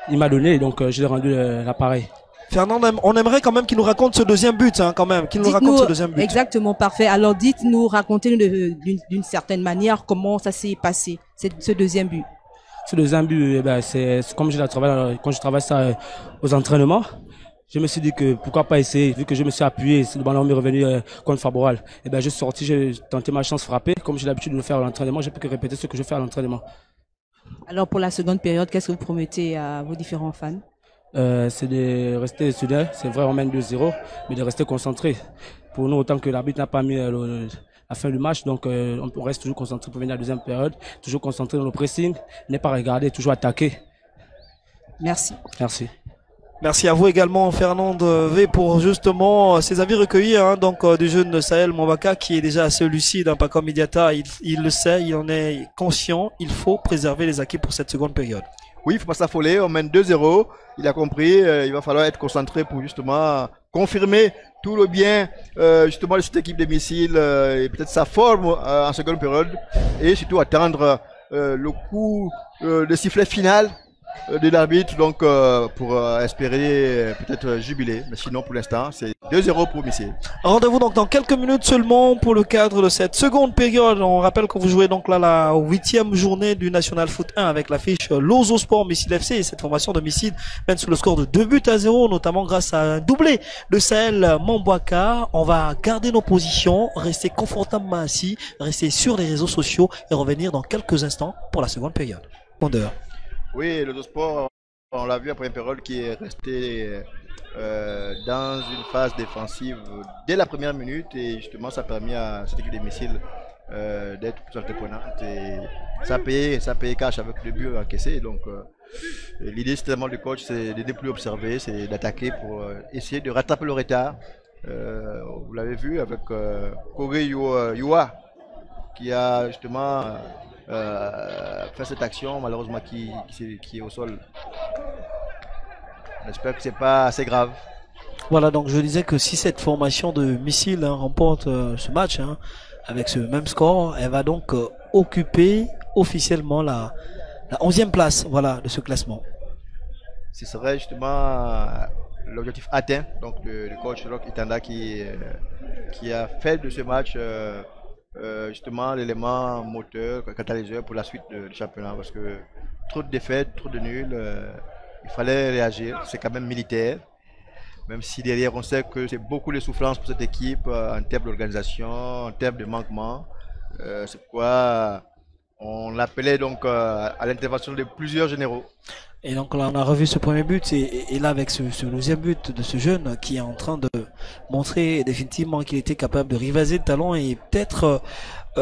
m'a donné. Donc, je lui ai rendu l'appareil. Fernand, on aimerait quand même qu'il nous raconte ce deuxième but, hein, quand même, qu'il nous raconte ce deuxième but. Exactement, parfait. Alors, dites-nous, racontez-nous d'une certaine manière comment ça s'est passé, ce deuxième but. Ce deuxième but, c'est comme quand je travaille ça aux entraînements. Je me suis dit que pourquoi pas essayer, vu que je me suis appuyé, le ballon m'est revenu contre Faboral. Je suis sorti, j'ai tenté ma chance frapper, comme j'ai l'habitude de le faire à l'entraînement, j'ai pu que répéter ce que je fais à l'entraînement. Alors pour la seconde période, qu'est-ce que vous promettez à vos différents fans? C'est de rester soudés, c'est vrai on mène 2-0, mais de rester concentré. Pour nous, autant que l'arbitre n'a pas mis la fin du match, donc on reste toujours concentré pour venir à la deuxième période, toujours concentré dans le pressing, n'est pas regarder, toujours attaquer. Merci. Merci. Merci à vous également, Fernand V, pour justement ces avis recueillis, hein, donc du jeune Staël Mwambaka qui est déjà assez lucide, hein, pas comme Idiata, il le sait, il en est conscient, il faut préserver les acquis pour cette seconde période. Oui, il ne faut pas s'affoler, on mène 2-0, il a compris, il va falloir être concentré pour justement confirmer tout le bien justement de cette équipe de missiles et peut-être sa forme en seconde période, et surtout attendre le coup de sifflet final de l'arbitre, donc pour espérer peut-être jubiler, mais sinon pour l'instant c'est 2-0 pour Missile. Rendez-vous donc dans quelques minutes seulement pour le cadre de cette seconde période. On rappelle que vous jouez donc là la 8e journée du National Foot 1 avec l'affiche L'Ozospor Missile FC, et cette formation de Missile mène sous le score de 2-0, notamment grâce à un doublé de Staël Mwambaka. On va garder nos positions, rester confortablement assis, rester sur les réseaux sociaux et revenir dans quelques instants pour la seconde période. Oui, l'Ozospor, on l'a vu après une période qui est resté dans une phase défensive dès la première minute et justement ça a permis à cette équipe des missiles d'être plus entreprenante et ça payait cash avec le but encaissé. Donc l'idée c'est tellement du coach, c'est de ne plus observer, c'est d'attaquer pour essayer de rattraper le retard. Vous l'avez vu avec Kore Yua qui a justement fait cette action malheureusement qui est au sol. J'espère que c'est pas assez grave. Voilà, donc je disais que si cette formation de missiles remporte ce match avec ce même score, elle va donc occuper officiellement la 11e place, voilà, de ce classement. Ce serait justement l'objectif atteint. Donc le coach Rock Itanda qui a fait de ce match justement l'élément moteur, catalyseur pour la suite du championnat, parce que trop de défaites, trop de nuls. Il fallait réagir, c'est quand même militaire, même si derrière on sait que c'est beaucoup de souffrance pour cette équipe en termes d'organisation, en termes de manquement. C'est pourquoi on l'appelait donc à l'intervention de plusieurs généraux. Et donc là on a revu ce premier but et là avec ce deuxième but de ce jeune qui est en train de montrer définitivement qu'il était capable de rivaliser le talent et peut-être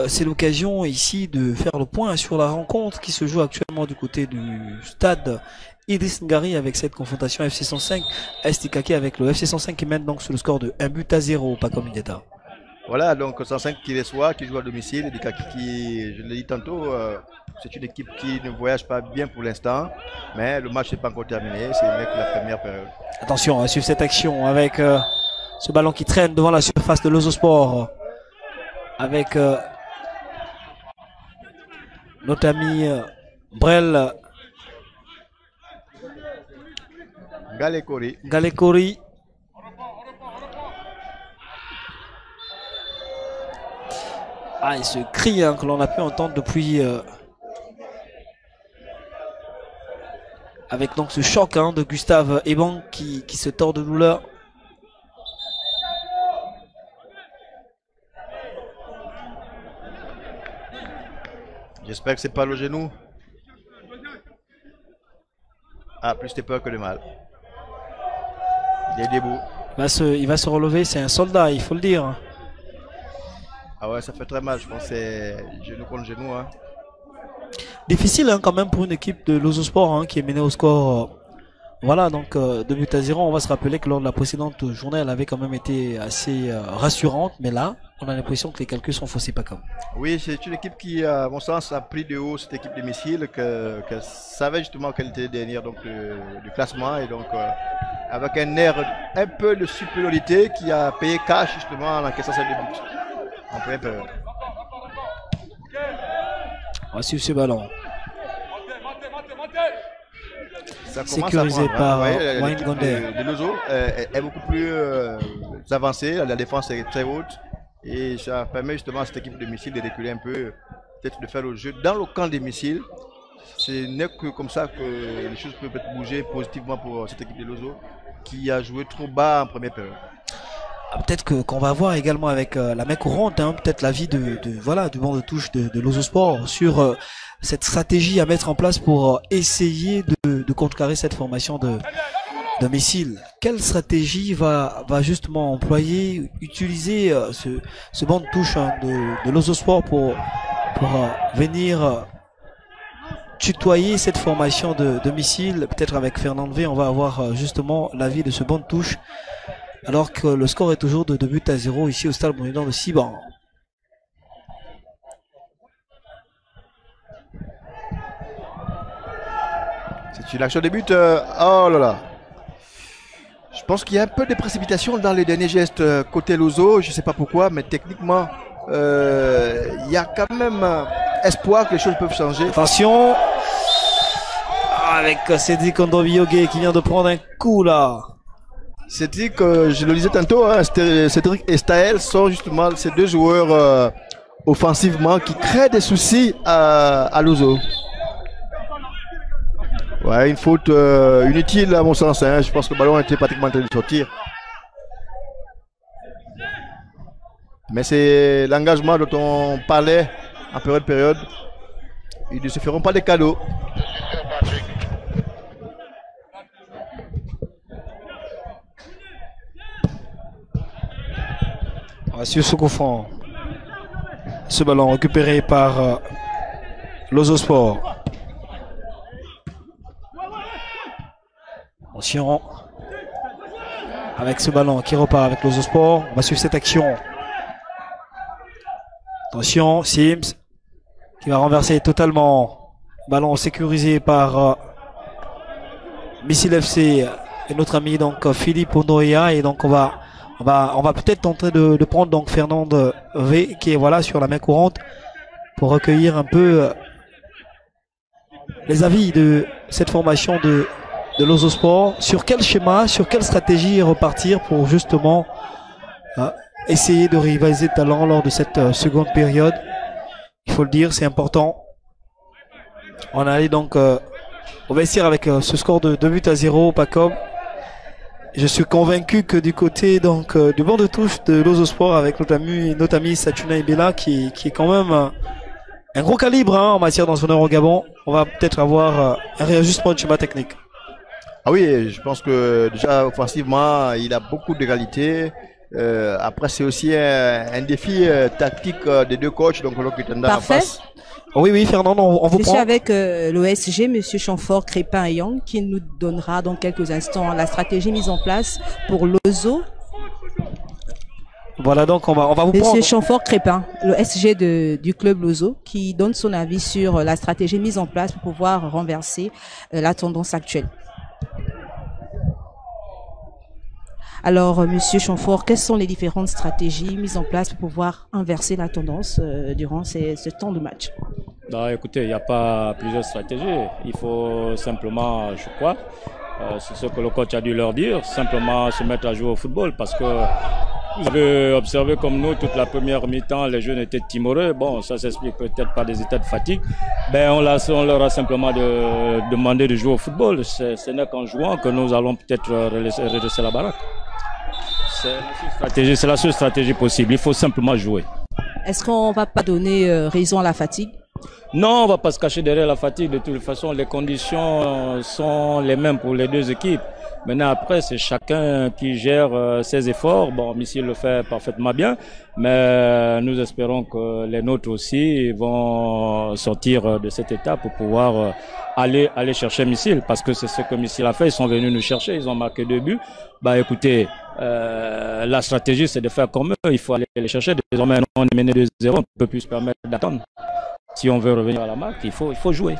c'est l'occasion ici de faire le point sur la rencontre qui se joue actuellement du côté du stade Idriss Ngari avec cette confrontation FC 105 STKK avec le FC 105 qui mène donc sur le score de 1-0 pas comme Indeta. Voilà, donc 105 qui reçoit, qui joue à domicile, STKK qui, je l'ai dit tantôt, c'est une équipe qui ne voyage pas bien pour l'instant, mais le match n'est pas encore terminé, c'est que la première période. Attention à suivre cette action avec ce ballon qui traîne devant la surface de l'Ozosport avec notre ami Brel Galekori. Ah, et ce cri que l'on a pu entendre depuis avec donc ce choc de Gustave Eban qui se tord de douleur. J'espère que c'est pas le genou. Ah, plus de peur que de mal. Il est debout. Il va se relever, c'est un soldat, il faut le dire. Ah ouais, ça fait très mal, je pense que c'est genou contre genou. Difficile quand même pour une équipe de l'Ozosport qui est menée au score. Voilà, donc 2-0. On va se rappeler que lors de la précédente journée, elle avait quand même été assez rassurante. Mais là, on a l'impression que les calculs sont faussés, pas comme. Oui, c'est une équipe qui, à mon sens, a pris de haut cette équipe de missiles, qu'elle savait justement qu'elle était dernière donc, du classement. Et donc, avec un air un peu de supériorité qui a payé cash justement en encaissant ses deux buts. En première période. On va suivre ce ballon. Sécurisé par Wayne Gonder. De Lozo est beaucoup plus avancée, la défense est très haute et ça permet justement à cette équipe de missiles de reculer un peu, peut-être de faire le jeu dans le camp des missiles. Ce n'est que comme ça que les choses peuvent peut-être bouger positivement pour cette équipe de Lozo qui a joué trop bas en première période. Peut-être qu'on va voir également avec la main courante, peut-être l'avis voilà, du banc de touche de l'Ozosport sur cette stratégie à mettre en place pour essayer de contrecarrer cette formation de missiles. Quelle stratégie va justement employer, utiliser ce banc de touche de l'Ozosport pour venir tutoyer cette formation de missiles? Peut-être avec Fernand V, on va avoir justement l'avis de ce banc de touche. Alors que le score est toujours de 2-0 ici au stade Bonidon de Siban. C'est une action de but. Oh là là. Je pense qu'il y a un peu de précipitation dans les derniers gestes côté Lozo. Je ne sais pas pourquoi, mais techniquement, il y a quand même espoir que les choses peuvent changer. Attention avec Cédric Ondobiogué qui vient de prendre un coup là. Cédric, je le disais tantôt, Cédric et Staël sont justement ces deux joueurs offensivement qui créent des soucis à Lozo. Ouais, une faute inutile à mon sens. Je pense que le ballon était pratiquement en train de sortir. Mais c'est l'engagement dont on parlait en période. Ils ne se feront pas des cadeaux. Monsieur Soukouffran. Ce ballon récupéré par Lozosport. Attention. Avec ce ballon qui repart avec Lozosport. On va suivre cette action. Attention, Sims qui va renverser totalement. Ballon sécurisé par Missile FC et notre ami donc Philippe Onoya. Et donc on va peut-être tenter de prendre donc Fernand V qui est voilà sur la main courante pour recueillir un peu les avis de cette formation de Lozosport. Sur quel schéma, sur quelle stratégie repartir pour justement essayer de rivaliser le talent lors de cette seconde période. Il faut le dire, c'est important. On allait donc au vestiaire avec ce score de 2-0, pas comme. Je suis convaincu que du côté donc du banc de touche de Lozosport avec notre ami Satuna Ibela qui est quand même un gros calibre en matière d'entraîneur au Gabon, on va peut-être avoir un réajustement de schéma technique. Ah oui, je pense que déjà offensivement, il a beaucoup de qualités. Après, c'est aussi un défi tactique des deux coachs, donc en face. Oui, Fernand, on vous Je prend. suis avec l'OSG, Monsieur Chamfort, Crépin et Young, qui nous donnera dans quelques instants la stratégie mise en place pour Lozo. Voilà, donc on va vous Monsieur prendre. Chamfort Crépin, le SG du club Lozo, qui donne son avis sur la stratégie mise en place pour pouvoir renverser la tendance actuelle. Alors, Monsieur Chamfort, quelles sont les différentes stratégies mises en place pour pouvoir inverser la tendance durant ce temps de match? Non, écoutez, il n'y a pas plusieurs stratégies. Il faut simplement, je crois, c'est ce que le coach a dû leur dire, simplement se mettre à jouer au football parce que vous avez observé comme nous, toute la première mi-temps, les jeunes étaient timorés. Bon, ça s'explique peut-être par des états de fatigue. Ben, on leur a simplement demandé de jouer au football. Ce n'est qu'en jouant que nous allons peut-être redresser la baraque. C'est la seule stratégie possible. Il faut simplement jouer. Est-ce qu'on va pas donner raison à la fatigue? Non, on va pas se cacher derrière la fatigue. De toute façon, les conditions sont les mêmes pour les deux équipes. Maintenant, après, c'est chacun qui gère ses efforts. Bon, Missile le fait parfaitement bien, mais nous espérons que les nôtres aussi vont sortir de cet état pour pouvoir aller chercher Missile, parce que c'est ce que Missile a fait. Ils sont venus nous chercher, ils ont marqué 2 buts. Bah, écoutez, la stratégie, c'est de faire comme eux. Il faut aller les chercher. Désormais, on est mené 2-0, on ne peut plus se permettre d'attendre. Si on veut revenir à la marque, il faut jouer,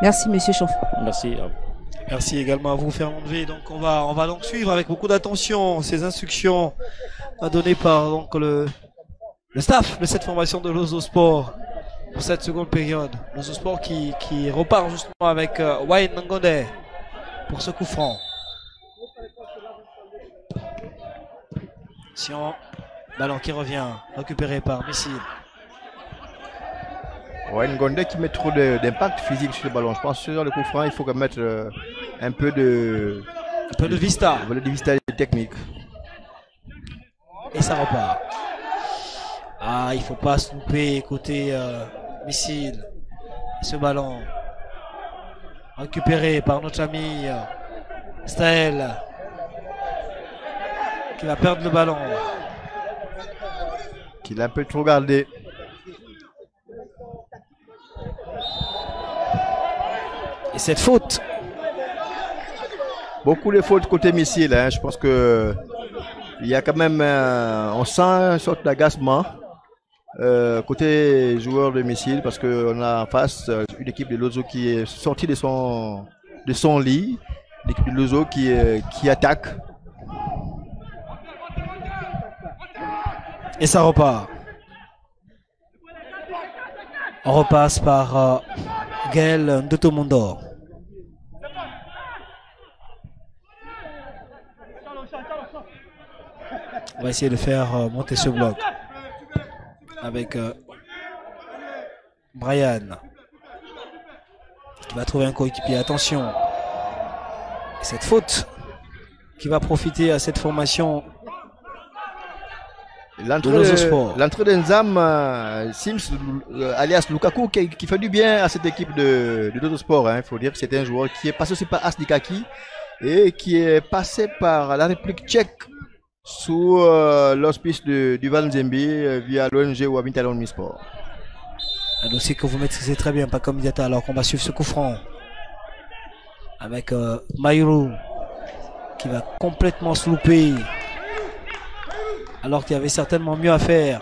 Merci, Monsieur Chamfort. Merci. Merci également à vous, Fernand V. Donc on va donc suivre avec beaucoup d'attention ces instructions données par donc le staff de cette formation de Lozosport pour cette seconde période. Lozosport qui repart justement avec Wayne Ngonde pour ce coup franc. Attention, ballon qui revient, récupéré par Missile. Ouais, Ngonde qui met trop d'impact physique sur le ballon. Je pense que sur le coup franc, il faut mettre un peu de vista. De vista technique. Et ça repart. Ah, il faut pas se louper côté Missile. Ce ballon récupéré par notre ami Staël qui va perdre le ballon. Qu'il a un peu trop gardé. Et cette faute. Beaucoup de fautes côté Missile. Hein. Je pense que il y a quand même, on sent une sorte d'agacement côté joueur de Missile, parce qu'on a en face une équipe de Lozo qui est sortie de son lit, l'équipe de Lozo qui attaque. Et ça repart. On repasse par Gaël Ndotomondo. On va essayer de faire monter ce bloc avec Brian qui va trouver un coéquipier. Attention, cette faute qui va profiter à cette formation. L'entrée d'Enzam Sims, alias Lukaku, qui fait du bien à cette équipe de Lozosport. Il faut dire que c'est un joueur qui est passé aussi par Asnikaki et qui est passé par la République tchèque sous l'auspice du Van Zembi via l'ONG Wabin Talon Misport. Un dossier que vous maîtrisez très bien, pas comme Diata, alors qu'on va suivre ce coup franc. Avec Maïrou qui va complètement se louper. Alors qu'il y avait certainement mieux à faire.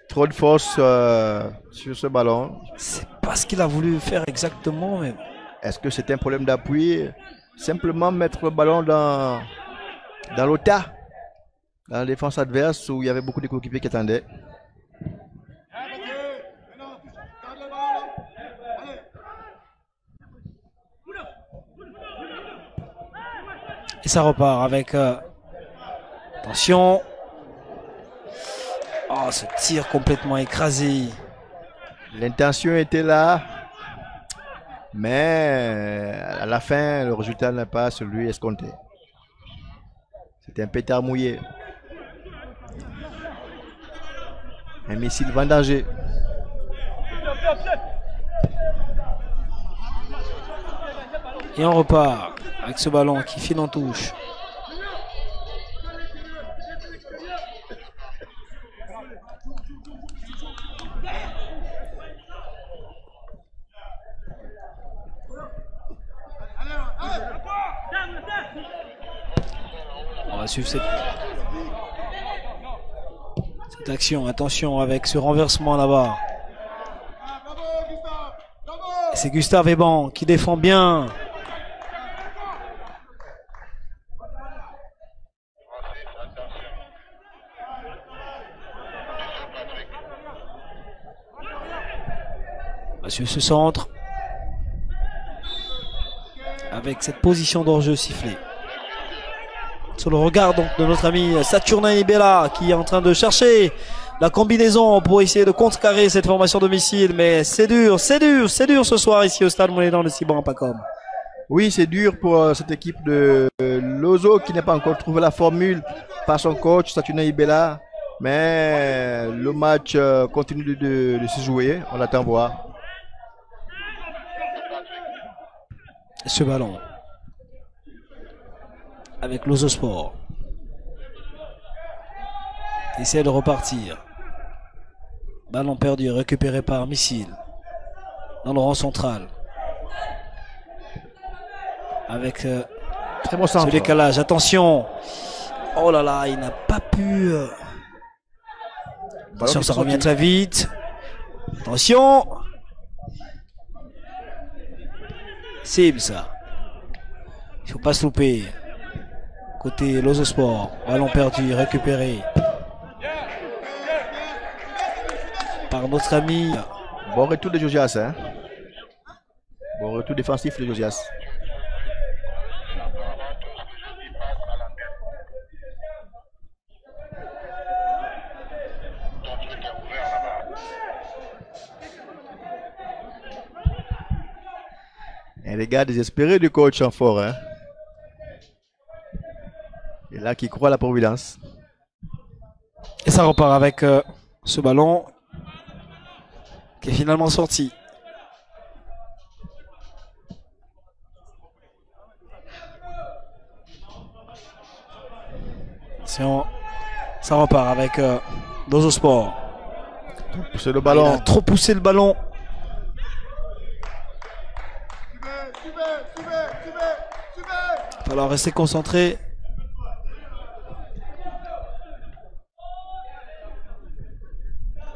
Trop de force sur ce ballon. C'est pas ce qu'il a voulu faire exactement. Mais... Est-ce que c'est un problème d'appui? Simplement mettre le ballon dans l'OTA, dans la défense adverse où il y avait beaucoup de coéquipiers qui attendaient. Et ça repart avec... attention. Oh, ce tir complètement écrasé. L'intention était là. Mais à la fin, le résultat n'est pas celui escompté. C'était un pétard mouillé. Un missile vendangé. Et on repart avec ce ballon qui file en touche. On va suivre cette action. Attention avec ce renversement là-bas. C'est Gustave Eban qui défend bien. Monsieur ce centre. Avec cette position d'hors-jeu sifflée. Sur le regard donc de notre ami Saturnin Ibella qui est en train de chercher la combinaison pour essayer de contrecarrer cette formation de missiles. Mais c'est dur ce soir ici au stade Monédan de Siban-Pacom. Oui, c'est dur pour cette équipe de Lozo qui n'a pas encore trouvé la formule par son coach Saturnin Ibella. Mais le match continue de se jouer. On attend voir. Ce ballon avec Lozo Sport. Essaie de repartir. Ballon perdu, récupéré par Missile. Dans le rang central. Avec très bon centre. Ce décalage. Attention. Oh là là, il n'a pas pu. Attention, ça revient très vite. Attention. Sims. Il ne faut pas se louper. Côté Lozo Sport. Ballon perdu, récupéré. Par notre ami. Bon retour de Josias. Hein? Bon retour défensif de Josias. Et les gars désespérés du coach en fort. Hein? Et là qui croit à la providence. Et ça repart avec ce ballon qui est finalement sorti. Ça repart avec Lozo Sport. Pousser le ballon. Il a trop poussé le ballon. Il va falloir rester concentré.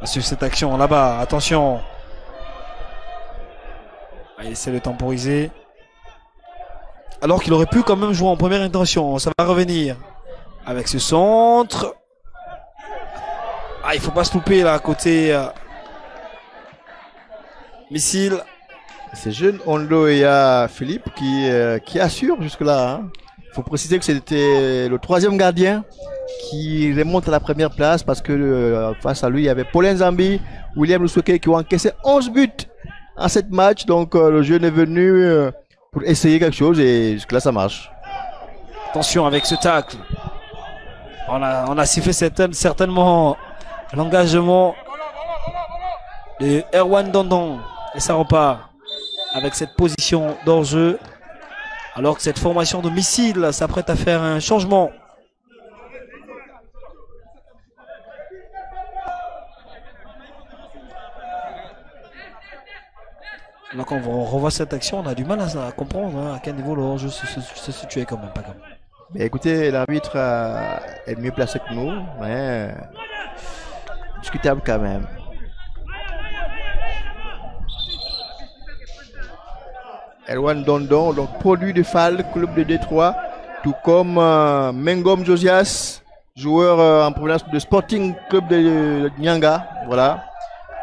Sur cette action là-bas, attention. Il essaie de temporiser. Alors qu'il aurait pu quand même jouer en première intention. Ça va revenir. Avec ce centre. Ah, il faut pas se louper là, côté Missile. C'est jeune Ondo et Philippe qui assure jusque-là. Hein. Il faut préciser que c'était le troisième gardien qui remonte à la première place parce que face à lui, il y avait Paulin Zambi, William Lusweke qui ont encaissé 11 buts en 7 matchs. Donc le jeune est venu pour essayer quelque chose et jusque-là, ça marche. Attention avec ce tacle. On a sifflé certainement l'engagement de Erwan Dondon. Et ça repart avec cette position d'hors-jeu. Alors que cette formation de missiles s'apprête à faire un changement. Donc quand on revoit cette action, on a du mal à comprendre hein, à quel niveau le hors-jeu se situait quand même. Pas comme. Mais écoutez, l'arbitre est mieux placé que nous, mais discutable quand même. Erwan Dondon, donc produit de FAL, club de Détroit, tout comme Mengom Josias, joueur en provenance de Sporting Club de Nyanga, voilà,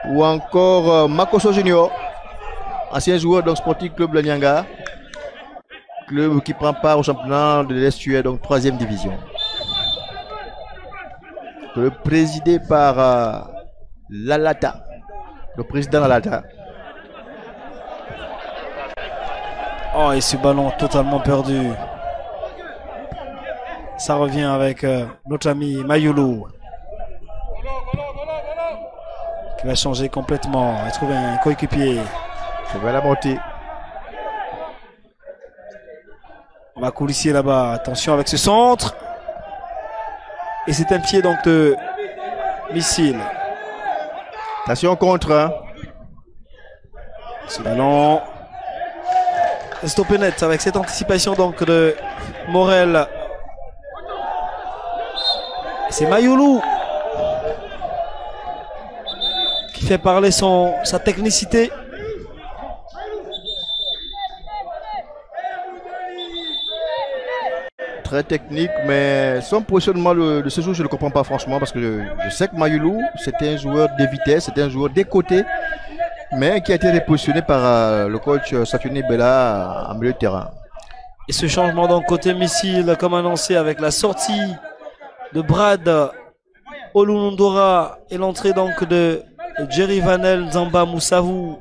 ou encore Makoso Junior, ancien joueur donc Sporting Club de Nyanga, club qui prend part au championnat de l'Est, donc 3e division. Club présidé par Lalata, le président Lalata. Oh, et ce ballon totalement perdu. Ça revient avec notre ami Mayulu. Qui va changer complètement et trouver un coéquipier. Ça va la montée. On va coulisser là-bas. Attention avec ce centre. Et c'est un pied donc de missile. Attention contre. Hein. Ce ballon. Stoppé net avec cette anticipation donc de Morel. C'est Mayulu qui fait parler sa technicité. Très technique, mais son positionnement de ce jour, je ne le comprends pas franchement parce que je sais que Mayulu, c'était un joueur de vitesse, c'était un joueur des côtés, mais qui a été repositionné par le coach Saturné Bella en milieu de terrain. Et ce changement donc côté missile, comme annoncé avec la sortie de Brad Olunondora et l'entrée donc de Jerry Vanel Zamba Moussavou.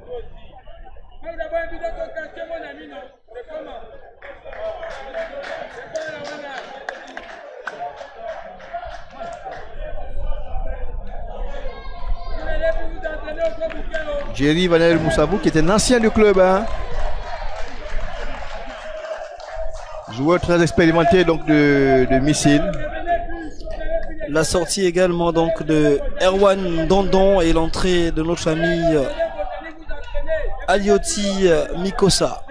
Jerry Vanel Moussavou qui était un ancien du club. Hein. Joueur très expérimenté donc de missile. La sortie également donc de Erwan Dondon et l'entrée de notre ami Alioti Mikosa.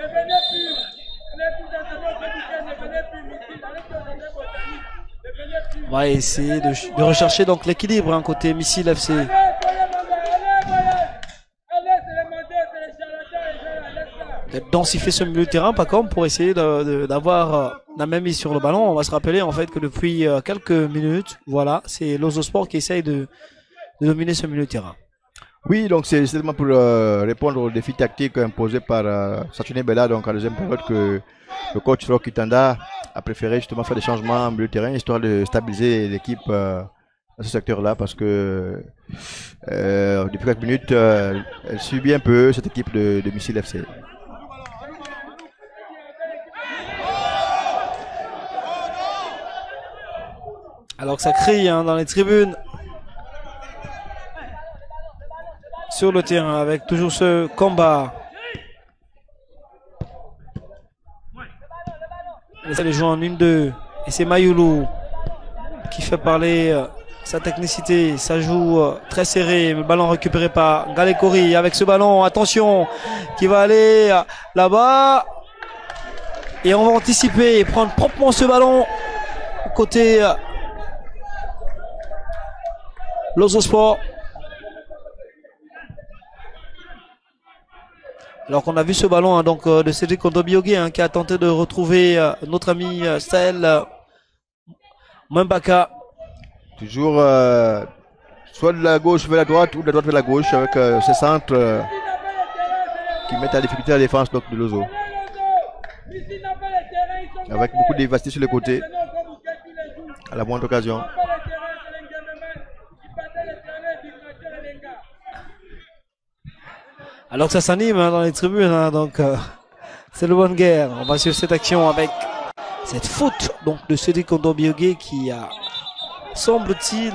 On va essayer de rechercher donc l'équilibre hein, côté missile FC. Densifier ce milieu de terrain, pas comme pour essayer d'avoir la même mise sur le ballon. On va se rappeler en fait que depuis quelques minutes, voilà, c'est Lozosport qui essaye de dominer ce milieu de terrain. Oui, donc c'est seulement pour répondre au défi tactique imposé par Saturné Bella, donc à la deuxième période que le coach Rocky Tanda a préféré justement faire des changements en milieu de terrain, histoire de stabiliser l'équipe dans ce secteur-là, parce que depuis quelques minutes, elle subit un peu cette équipe de Missile FC. Alors que ça crie hein, dans les tribunes. Sur le terrain avec toujours ce combat. On essaie de jouer en 1-2. Et c'est Mayulu qui fait parler sa technicité. Ça joue très serré. Le ballon récupéré par Galekori avec ce ballon. Attention, qui va aller là-bas. Et on va anticiper et prendre proprement ce ballon côté Lozosport. Alors qu'on a vu ce ballon hein, donc de Cédric Kondobiogé hein, qui a tenté de retrouver notre ami Sahel Mbaka. Toujours soit de la gauche vers la droite ou de la droite vers la gauche avec ces centres qui mettent à difficulté la défense donc, de Lozo. Avec beaucoup de vivacité sur les côtés à la moindre occasion. Alors que ça s'anime hein, dans les tribunes, hein, donc c'est le bonne guerre. On va suivre cette action avec cette faute donc de Cédric Kondobiogé qui a, semble-t-il...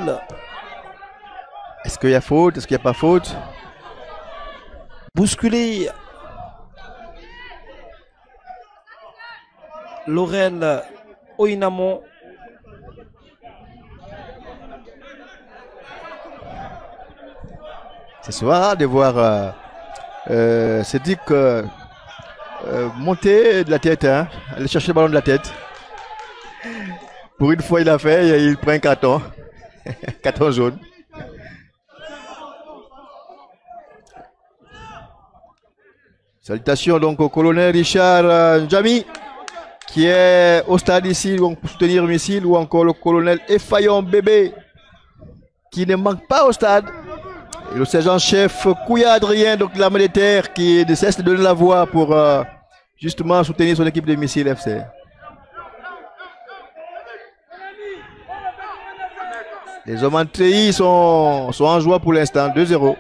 Est-ce qu'il y a faute? Est-ce qu'il n'y a pas faute? Bousculé. Laurel Oinamon. C'est souvent rare de voir Cédric monter de la tête, hein, aller chercher le ballon de la tête. Pour une fois, il a fait, et il prend un carton, carton jaune. Salutations donc au colonel Richard Njami, qui est au stade ici donc, pour soutenir Missile, ou encore le colonel Effayon Bébé, qui ne manque pas au stade. Et le sergent-chef Kouya Adrien, donc de l'armée de terre, qui ne cesse de donner la voix pour justement soutenir son équipe de Missile FC. Les hommes en treillis sont en joie pour l'instant, 2-0.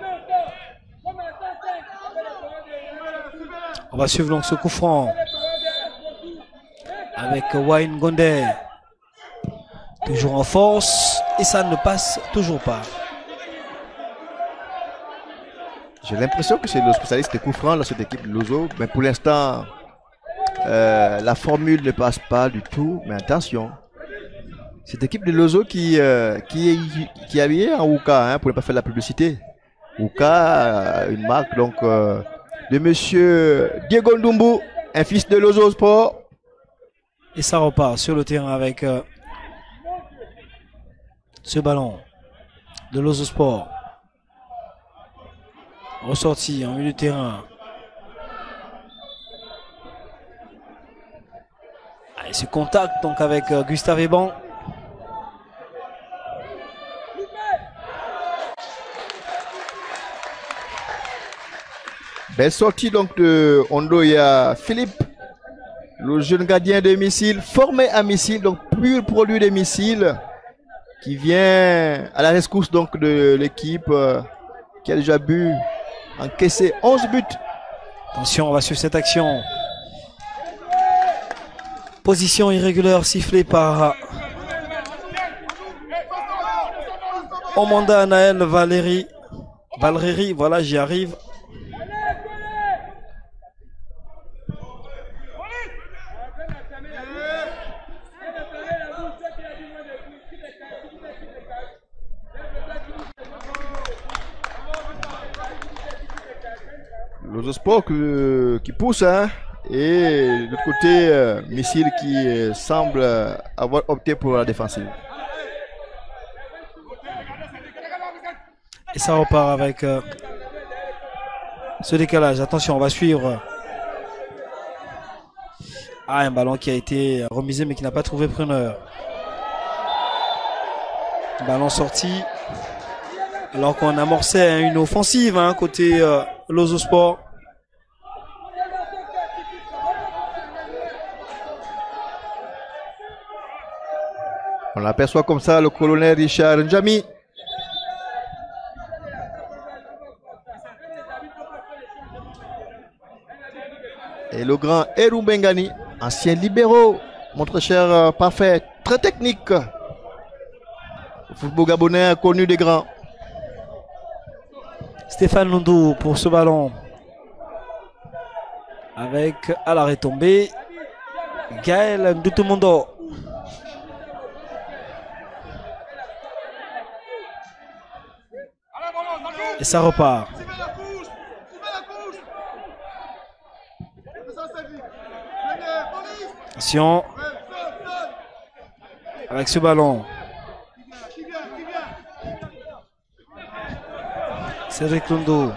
On va suivre donc ce coup franc avec Wayne Gondé. Toujours en force et ça ne passe toujours pas. J'ai l'impression que c'est le spécialiste des coups francs dans cette équipe de Lozo, mais pour l'instant, la formule ne passe pas du tout. Mais attention, cette équipe de Lozo qui est habillée en Ouka, hein, pour ne pas faire la publicité. Ouka, une marque donc de monsieur Diego Ndumbu, un fils de Lozo Sport. Et ça repart sur le terrain avec ce ballon de Lozo Sport. Ressorti en milieu de terrain. Et ce contact donc avec Gustave Eban. Belle sortie donc de Ondoya Philippe, le jeune gardien de Missile, formé à Missile, donc pur produit de Missile, qui vient à la rescousse donc de l'équipe qui a déjà encaissé 11 buts. Attention, on va suivre cette action. Position irrégulière sifflée par Omanda Naël Valéry, voilà, j'y arrive. L'Ozo Sport qui pousse, hein, et de l'autre côté, Missile qui semble avoir opté pour la défensive. Et ça repart avec ce décalage. Attention, on va suivre. Ah, un ballon qui a été remisé mais qui n'a pas trouvé preneur. Ballon sorti. Alors qu'on amorçait une offensive côté Lozo Sport. On aperçoit comme ça le colonel Richard Njami. Et le grand Erou Bengani, ancien libéraux, mon très cher parfait, très technique. Le football gabonais connu des grands. Stéphane Lundou pour ce ballon. Avec à l'arrêt tombé Gaël Ndutumondo. Et ça repart. Attention. Avec ce ballon. Cédric Lundo.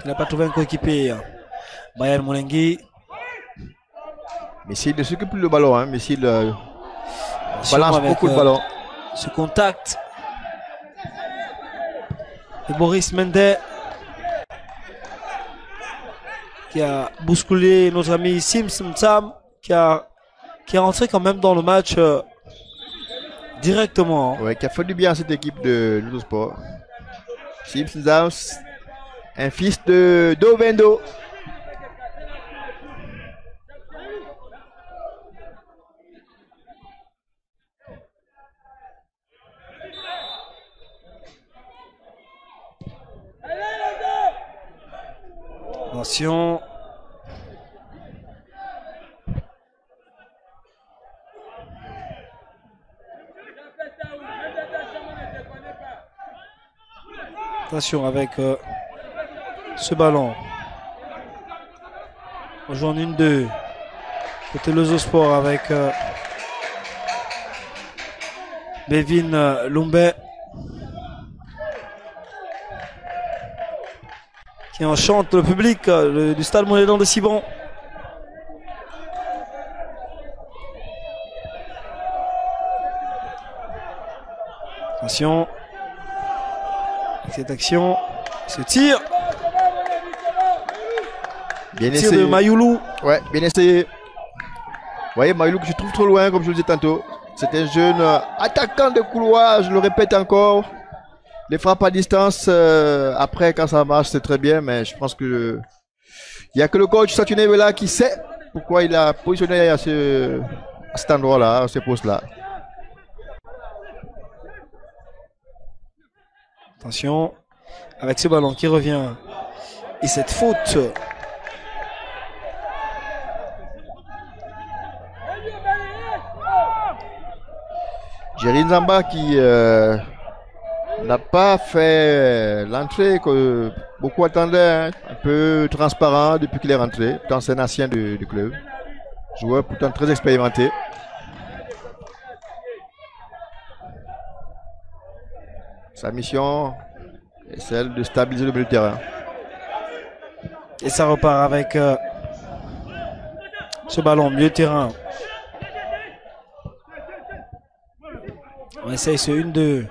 Il n'a pas trouvé un coéquipier. Bayern Moulengi. Missile ne s'occupe plus le ballon, hein. Missile balance beaucoup de ballons. Ce contact. Et Boris Mendet qui a bousculé notre ami Sim Sam qui est rentré quand même dans le match directement. Ouais, qui a fait du bien à cette équipe de Lozo Sport. Sim Sam, un fils de Dovendo. Attention. Attention avec ce ballon. On joue en 1-2. Côté Lozosport avec Bevin Lumbe qui enchante le public du Stade Molédan de Cibon. Attention. Cette action, ce tir. Bien Tir essayé. de Mayoulou. Ouais, bien essayé. Vous voyez, Mayoulou que je trouve trop loin, comme je vous le disais tantôt. C'est un jeune attaquant de couloir, je le répète encore. Les frappes à distance, après, quand ça marche, c'est très bien, mais je pense que il n'y a que le coach Saturné là qui sait pourquoi il a positionné à cet endroit-là, à ce poste-là. Attention, avec ce ballon qui revient. Et cette faute. Jerry Nzamba qui n'a pas fait l'entrée que beaucoup attendaient, hein. Un peu transparent depuis qu'il est rentré, pourtant c'est un ancien du club. Joueur pourtant très expérimenté. Sa mission est celle de stabiliser le milieu de terrain. Et ça repart avec ce ballon, milieu de terrain. On essaye ce 1-2.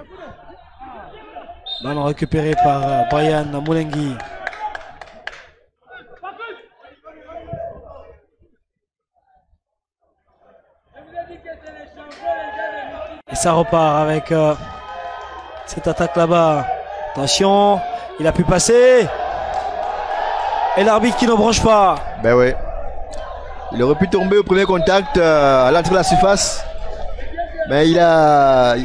Ballon récupéré par Brian Moulengi. Et ça repart avec cette attaque là-bas. Attention, il a pu passer. Et l'arbitre qui ne branche pas. Ben oui. Il aurait pu tomber au premier contact à l'entrée de la surface. Mais il a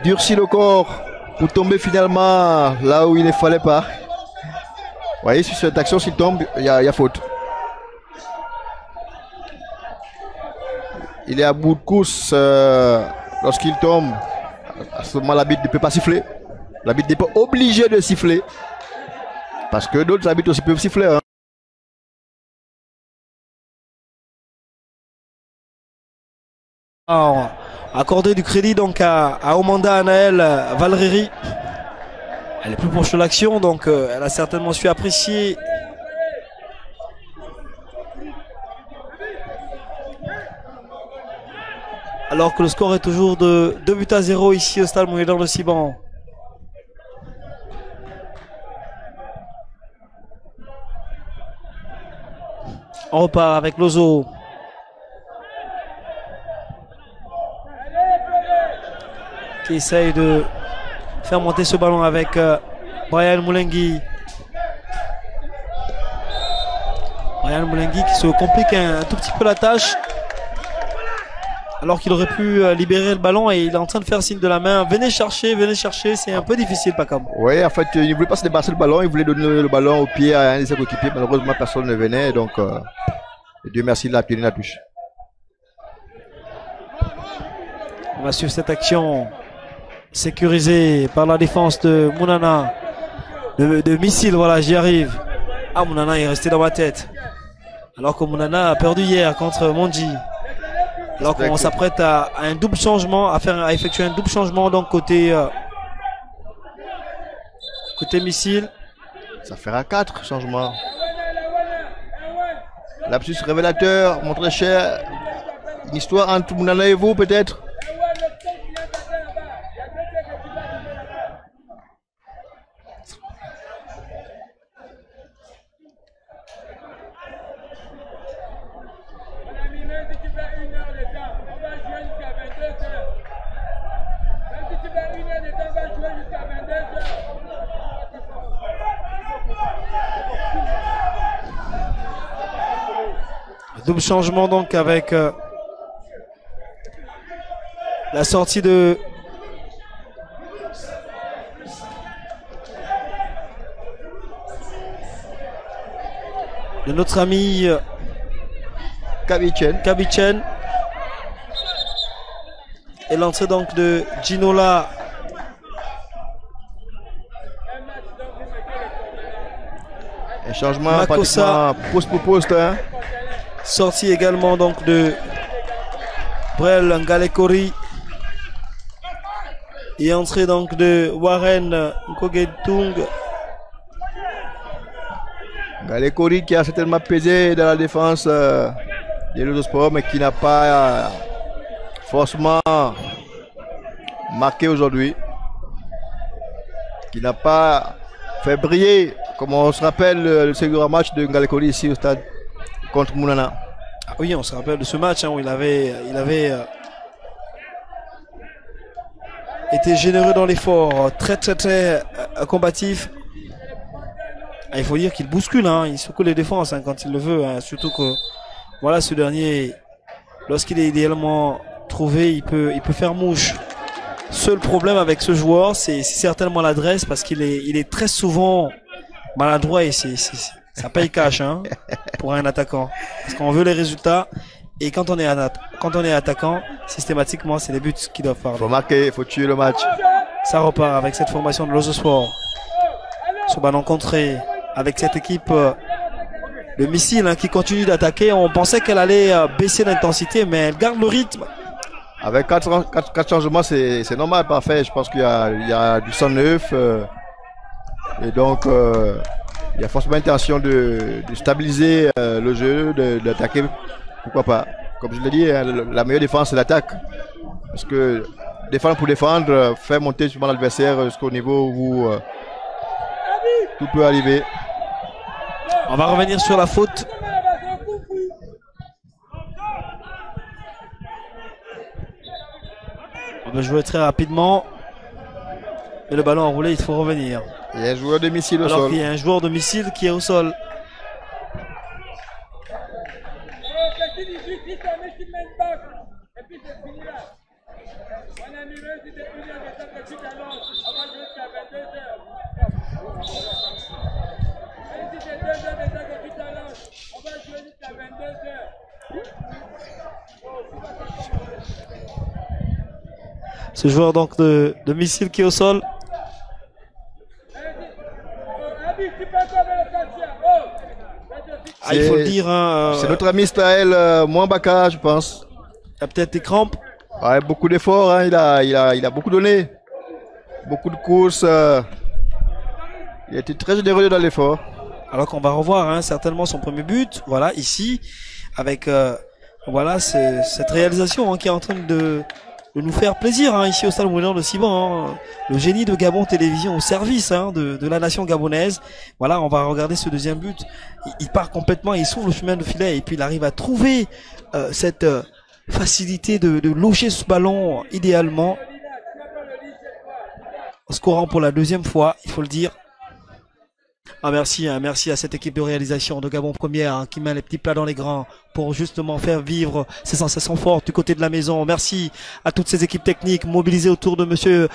durci le corps pour tomber finalement là où il ne fallait pas. Vous voyez, sur cette action, s'il tombe, il y a faute. Il est à bout de course lorsqu'il tombe. À ce moment, l'arbitre ne peut pas siffler. L'arbitre n'est pas obligé de siffler. Parce que d'autres arbitres aussi peuvent siffler. Hein. Alors, accorder du crédit donc à Omanda Anaël Valreri. Elle est plus proche de l'action, donc elle a certainement su apprécier alors que le score est toujours de 2-0 ici au Stade Molédan de Cibon. On repart avec Lozo. Qui essaye de faire monter ce ballon avec Brian Moulengi. Brian Moulengi qui se complique un tout petit peu la tâche. Alors qu'il aurait pu libérer le ballon et il est en train de faire signe de la main. Venez chercher, c'est un peu difficile, Pacam. Oui, en fait, il ne voulait pas se débarrasser du ballon, il voulait donner le ballon au pied à un de ses coéquipiers. Malheureusement, personne ne venait, donc Dieu merci, il a pied la touche. On va suivre cette action sécurisée par la défense de Mounana. De missile, voilà, j'y arrive. Ah, Mounana est resté dans ma tête. Alors que Mounana a perdu hier contre Mondi. Alors qu'on s'apprête à un double changement, à effectuer un double changement donc côté missile. Ça fera 4 changements. Lapsus révélateur, montré cher. Une histoire entre Mounana et vous peut-être. Double changement donc avec la sortie de notre ami Kabichen et l'entrée donc de Ginola Un changement Makossa. pratiquement poste pour poste. Hein. Sortie également donc de Brel Ngalekori. Et entrée donc de Warren Nkogetung. Ngalekori qui a certainement pesé dans la défense des Lozo Sport, mais qui n'a pas forcément marqué aujourd'hui. Qui n'a pas fait briller, comme on se rappelle, le second match de Ngalekori ici au stade contre Mounana. Ah oui, on se rappelle de ce match hein, où il avait été généreux dans l'effort, très combatif. Ah, il faut dire qu'il bouscule, hein, il secoue les défenses hein, quand il le veut, hein, surtout que voilà ce dernier, lorsqu'il est idéalement trouvé, il peut faire mouche. Seul problème avec ce joueur, c'est certainement l'adresse parce qu'il est très souvent maladroit et ça paye cash hein, pour un attaquant. Parce qu'on veut les résultats et quand on est attaquant, systématiquement c'est les buts qui doivent parler. Faut marquer, faut tuer le match. Ça repart avec cette formation de Lozo Sport. Ce ballon contré avec cette équipe le missile hein, qui continue d'attaquer. On pensait qu'elle allait baisser l'intensité mais elle garde le rythme. Avec 4 changements, c'est normal, parfait. Je pense qu'il y a du sang neuf. Et donc, il y a forcément l'intention de stabiliser le jeu, d'attaquer. Pourquoi pas. Comme je l'ai dit, hein, la meilleure défense, c'est l'attaque. Parce que défendre pour défendre, faire monter souvent l'adversaire jusqu'au niveau où tout peut arriver. On va revenir sur la faute. On va jouer très rapidement. Mais le ballon enroulé, il faut revenir. Il y a un joueur de missile au sol. Alors qu'il y a un joueur de missile qui est au sol. Ce joueur donc de missile qui est au sol. Ah, il faut le dire. Hein, c'est notre ami Staël Mwambaka, je pense. Il a peut-être des crampes. Ouais, beaucoup d'efforts, hein, il a beaucoup donné. Beaucoup de courses. Il a été très généreux dans l'effort. Alors qu'on va revoir hein, certainement son premier but. Voilà, ici, avec voilà cette réalisation hein, qui est en train de nous faire plaisir hein, ici au Stade Moulin de Siban. Hein. Le génie de Gabon Télévision au service hein, de la nation gabonaise. Voilà, on va regarder ce deuxième but. Il part complètement, il s'ouvre le chemin de filet et puis il arrive à trouver cette facilité de loger ce ballon idéalement. En scorant pour la deuxième fois, il faut le dire. Ah merci à cette équipe de réalisation de Gabon Première hein, qui met les petits plats dans les grands pour justement faire vivre ces sensations fortes du côté de la maison. Merci à toutes ces équipes techniques mobilisées autour de monsieur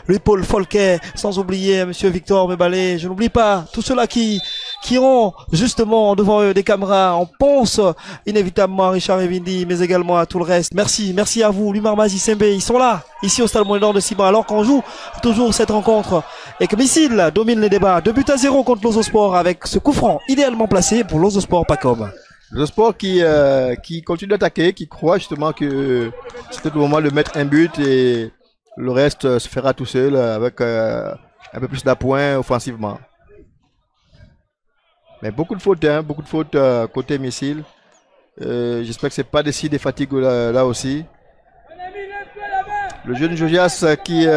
Louis-Paul Folquet, sans oublier monsieur Victor Mebalé. Je n'oublie pas tous ceux-là qui ont justement devant eux des caméras. On pense inévitablement à Richard Evindi, mais également à tout le reste. Merci à vous, Lumar Mazi Sembe, ils sont là, ici au Stade Moulin de Siban, alors qu'on joue toujours cette rencontre et que Missile domine les débats. 2-0 contre Lozo Sport avec ce coup franc idéalement placé pour Lozo Sport Pacom. Lozo Sport qui continue d'attaquer, qui croit justement que c'était le moment de mettre un but et le reste se fera tout seul avec un peu plus d'appoint offensivement. Mais beaucoup de fautes côté Missile. J'espère que c'est pas des fatigues là aussi. Le jeune Jogias qui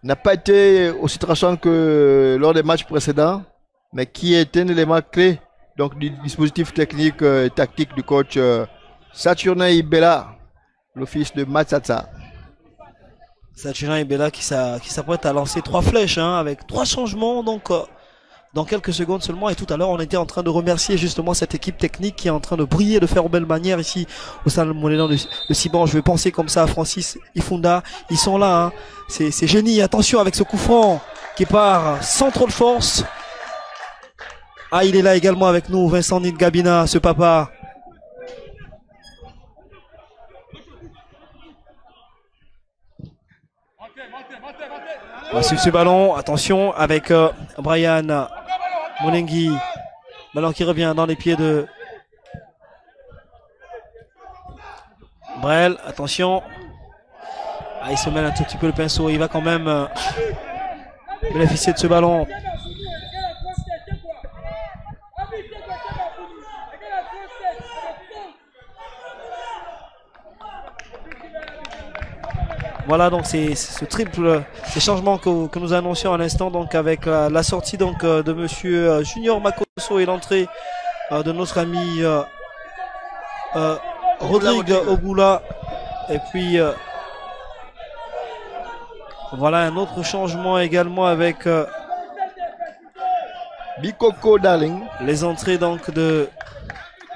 n'a pas été aussi tranchant que lors des matchs précédents, mais qui est un élément clé donc du dispositif technique et tactique du coach Saturnin Ibela, le fils de Matsatsa. Saturnin Ibela qui s'apprête à lancer 3 flèches hein, avec 3 changements donc dans quelques secondes seulement. Et tout à l'heure on était en train de remercier justement cette équipe technique qui est en train de briller de faire belle manière ici au Stade Moulin de Siban. Je vais penser comme ça à Francis Ifunda, ils sont là hein. C'est génie. Attention avec ce coup franc qui part sans trop de force. Ah, il est là également avec nous, Vincent Nidgabina, ce papa. On va suivre ce ballon, attention avec Brian Monengui. Ballon qui revient dans les pieds de Brel. Attention. Ah, il se mêle un tout petit peu le pinceau. Il va quand même bénéficier de ce ballon. Voilà donc c'est ce triple, ces changements que nous annoncions à l'instant, donc avec la sortie donc de monsieur Junior Makosso et l'entrée de notre ami Rodrigue Ogula. Et puis voilà un autre changement également avec Bikoko Darling. les entrées donc de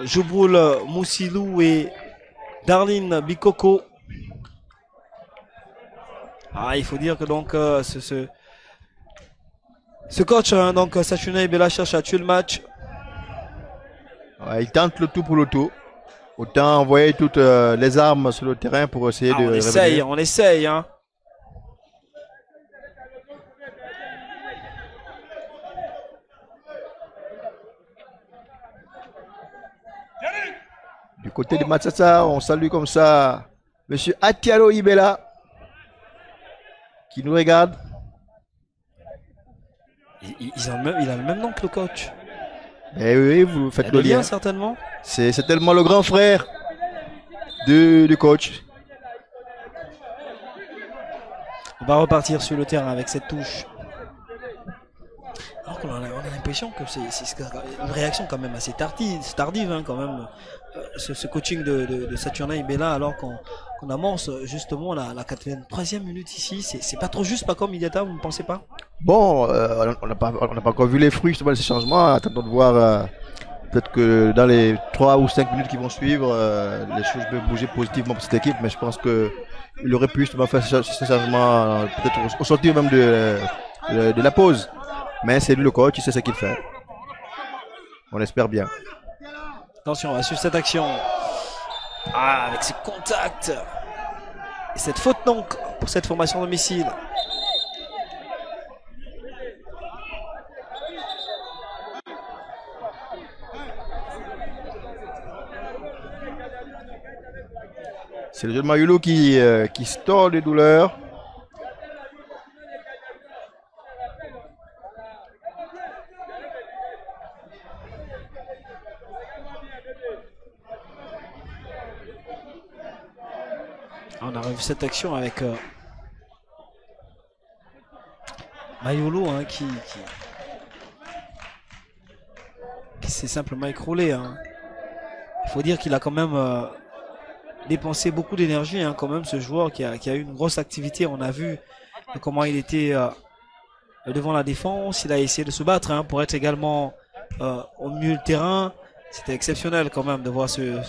Jouboul Moussilou et Darlene Bikoko. Ah, il faut dire que donc ce coach, hein, donc Sachune Bella cherche à tuer le match. Ouais, il tente le tout pour le tout. Autant envoyer toutes les armes sur le terrain pour essayer de revenir. On essaye, hein. Du côté de Matsatsa, on salue comme ça monsieur Atiaro Ibela qui nous regarde. Il a le même nom que le coach. Eh oui, vous faites le lien. Certainement. C'est tellement le grand frère du coach. On va repartir sur le terrain avec cette touche. Alors qu'on a l'impression que c'est une réaction quand même assez tardive hein, quand même. Ce coaching de Saturnin Ibela alors qu'on amorce justement la 83e minute ici. C'est pas trop juste, pas comme Idiata, vous ne pensez pas? Bon, on n'a pas encore vu les fruits justement de ces changements. Attendons de voir peut-être que dans les 3 ou 5 minutes qui vont suivre, les choses peuvent bouger positivement pour cette équipe. Mais je pense qu'il aurait pu justement faire ce changement peut-être au sortir même de la pause. Mais c'est lui le coach, il sait ce qu'il fait. On espère bien. Attention, on va suivre cette action. Ah, avec ce contact. Et cette faute donc pour cette formation de missile. C'est le jeune Mayulu qui se tord de douleur. On a revu cette action avec Mayulu hein, qui s'est simplement écroulé. Hein. Il faut dire qu'il a quand même dépensé beaucoup d'énergie hein, quand même ce joueur qui a eu une grosse activité. On a vu comment il était devant la défense. Il a essayé de se battre hein, pour être également au milieu du terrain. C'était exceptionnel quand même de voir ce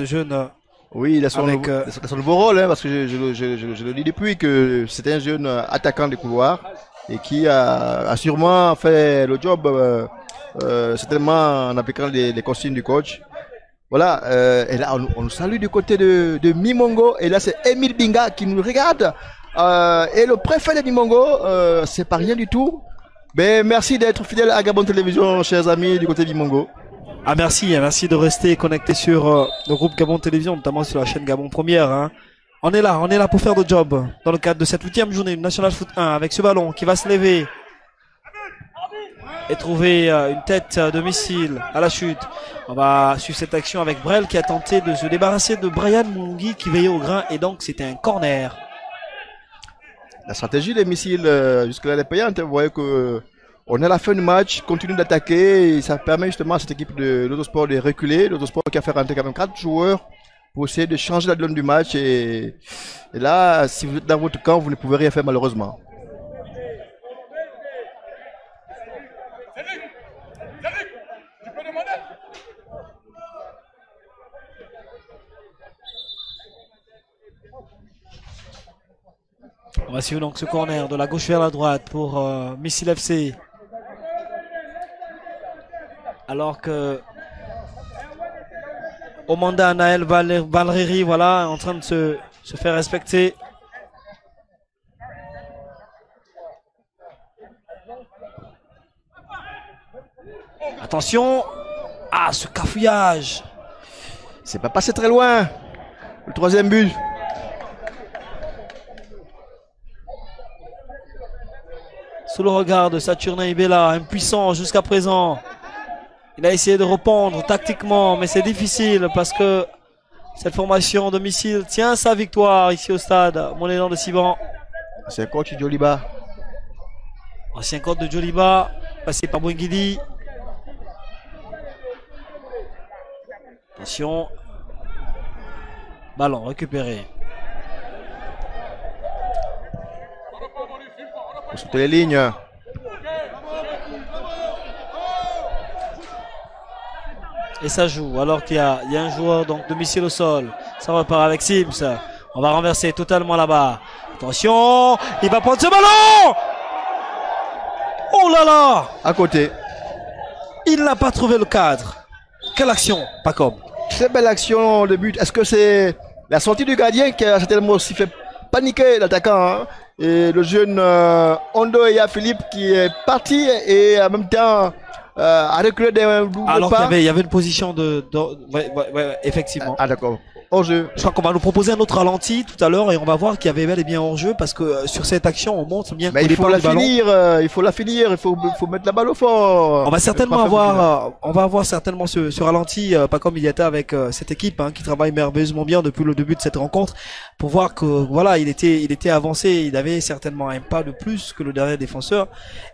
jeune. Oui, il a son nouveau rôle, hein, parce que je le dis depuis que c'était un jeune attaquant des couloirs et qui a sûrement fait le job certainement en appliquant les consignes du coach. Voilà, et là on nous salue du côté de Mimongo et là c'est Emile Binga qui nous regarde et le préfet de Mimongo, c'est pas rien du tout. Mais merci d'être fidèle à Gabon Télévision, chers amis du côté de Mimongo. Ah merci de rester connecté sur le groupe Gabon Télévision, notamment sur la chaîne Gabon Première. Hein. On est là pour faire le job dans le cadre de cette 8e journée du National Foot 1 avec ce ballon qui va se lever et trouver une tête de missile à la chute. On va suivre cette action avec Brel qui a tenté de se débarrasser de Brian Mungi qui veillait au grain et donc c'était un corner. La stratégie des missiles jusque-là elle est payante. Vous voyez que on est à la fin du match, continue d'attaquer et ça permet justement à cette équipe de l'Autosport de reculer. L'Autosport qui a fait rentrer quand même 4 joueurs pour essayer de changer la donne du match. Et là, si vous êtes dans votre camp, vous ne pouvez rien faire malheureusement. On va suivre donc ce corner de la gauche vers la droite pour Missile FC. Alors que Omanda Naël Valreri, voilà, en train de se faire respecter. Attention. Ah, ce cafouillage. C'est pas passé très loin. Le troisième but. Sous le regard de Saturnin Ibela, impuissant jusqu'à présent. Il a essayé de répondre tactiquement, mais c'est difficile parce que cette formation domicile tient sa victoire ici au stade Monédan de Siban. C'est un coach Joliba. Ancien coach de Joliba, passé par Bouingidi. Attention. Ballon récupéré. Pour sauter les lignes. Et ça joue alors qu'il y a un joueur donc domicile au sol. Ça repart avec Sims. On va renverser totalement là-bas. Attention, il va prendre ce ballon. Oh là là. À côté. Il n'a pas trouvé le cadre. Quelle action, Pacom. Très belle action de but. Est-ce que c'est la sortie du gardien qui a certainement aussi fait paniquer l'attaquant, hein? Et le jeune Ondo Eya Philippe qui est parti et en même temps a reculé d'un double alors pas. qu'il y avait une position ouais, effectivement. Ah d'accord. Hors-jeu. Je crois qu'on va nous proposer un autre ralenti tout à l'heure et on va voir qu'il y avait bel et bien hors-jeu parce que sur cette action on montre bien Mais il faut la finir, il faut mettre la balle au fond. On va certainement avoir certainement ce ralenti, pas comme Iliata avec cette équipe qui travaille merveilleusement bien depuis le début de cette rencontre pour voir que voilà, il était avancé, il avait certainement un pas de plus que le dernier défenseur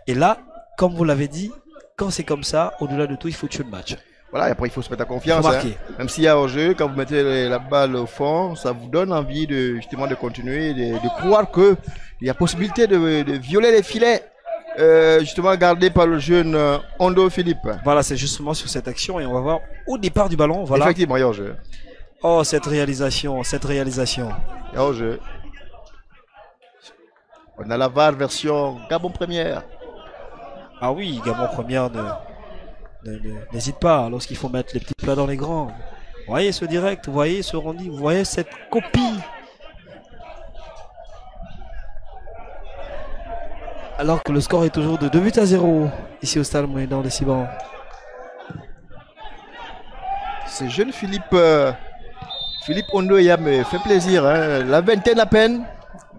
et là, comme vous l'avez dit, quand c'est comme ça, au-delà de tout, il faut tuer le match. Voilà, et après il faut se mettre en confiance. Hein. Même s'il y a hors-jeu, quand vous mettez la balle au fond, ça vous donne envie de justement de continuer, de croire que il y a possibilité de violer les filets, justement gardés par le jeune Ondo Philippe. Voilà, c'est justement sur cette action et on va voir au départ du ballon. Voilà. Effectivement, il y a hors-jeu. Oh, cette réalisation. Il y a hors-jeu. On a la VAR version Gabon Première. Ah oui, Gabon Première n'hésite pas lorsqu'il faut mettre les petits plats dans les grands. Vous voyez ce direct, vous voyez ce rendu, vous voyez cette copie. Alors que le score est toujours de 2-0 ici au stade Monédan de Siban. Ce jeune Philippe Ondo Eya me fait plaisir. Hein. La vingtaine à peine.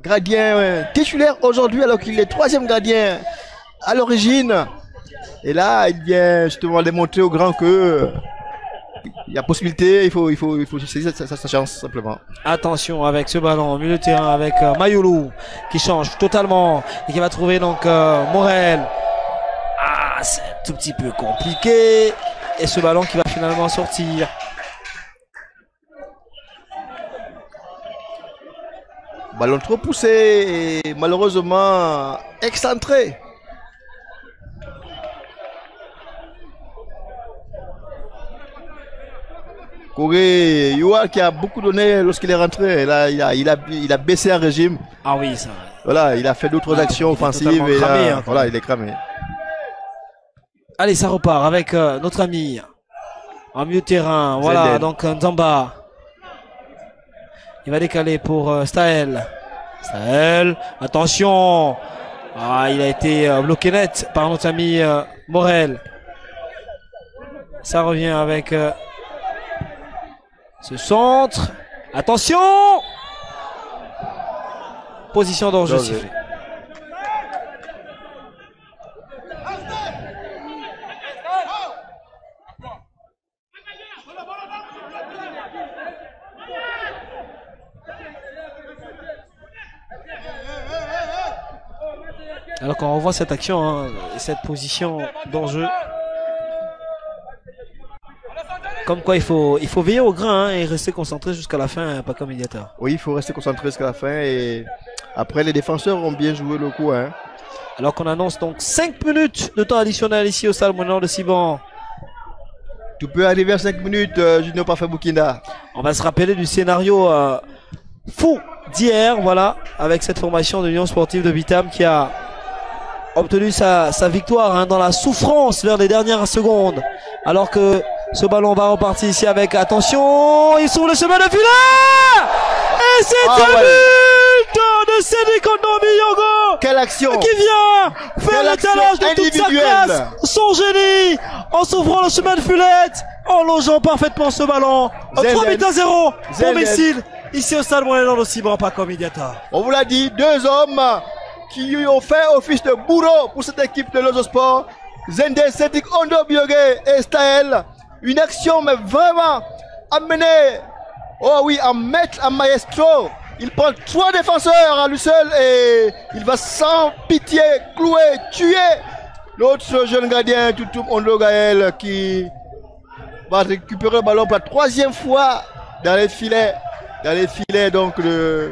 Gardien titulaire aujourd'hui alors qu'il est troisième gardien à l'origine. Et là, il vient justement démontrer aux grands que il y a possibilité, il faut saisir sa chance simplement. Attention avec ce ballon au milieu de terrain avec Mayoulou qui change totalement et qui va trouver donc Morel. Ah, c'est un tout petit peu compliqué. Et ce ballon qui va finalement sortir. Ballon trop poussé et malheureusement excentré. Corée Youa qui a beaucoup donné lorsqu'il est rentré. Là, il a baissé un régime. Ah oui, ça. Voilà, il a fait d'autres actions offensives et cramé, là, voilà, il est cramé. Allez, ça repart avec notre ami en milieu de terrain. Voilà, Zenden. donc Nzamba. Il va décaler pour Staël. Staël, attention. Ah, il a été bloqué net par notre ami Morel. Ça revient avec ce centre. Attention. Position d'enjeu sifflée. Alors quand on revoit cette action, cette position d'enjeu, comme quoi il faut veiller au grain et rester concentré jusqu'à la fin, pas comme Iliata. Oui, il faut rester concentré jusqu'à la fin et après les défenseurs ont bien joué le coup. Hein. Alors qu'on annonce donc 5 minutes de temps additionnel ici au stade Monédan de Siban. Tout peut arriver à 5 minutes, Junior Parfait Burkina. On va se rappeler du scénario fou d'hier, voilà, avec cette formation de l'Union Sportive de Vitam qui a obtenu sa victoire dans la souffrance vers les dernières secondes. Alors que ce ballon va repartir ici avec attention, il s'ouvre le chemin de filet et c'est un but de Cédric Ondombi Yogo. Quelle action qui vient faire l'étalage de toute sa classe, son génie en s'ouvrant le chemin de Fulette, en longeant parfaitement ce ballon. 3-0 pour Missile. Ici au stade Moulin de Cibran, Paco Mediata. On vous l'a dit, deux hommes qui ont fait office de bourreau pour cette équipe de Lozosport. Zende, Cédric Ondo Biogé et Staël. Une action mais vraiment amenée, oh oui, à maître, à maestro. Il prend 3 défenseurs à lui seul et il va sans pitié clouer, tuer l'autre jeune gardien, Toutoum Ondo Gaël, qui va récupérer le ballon pour la 3e fois dans les filets donc de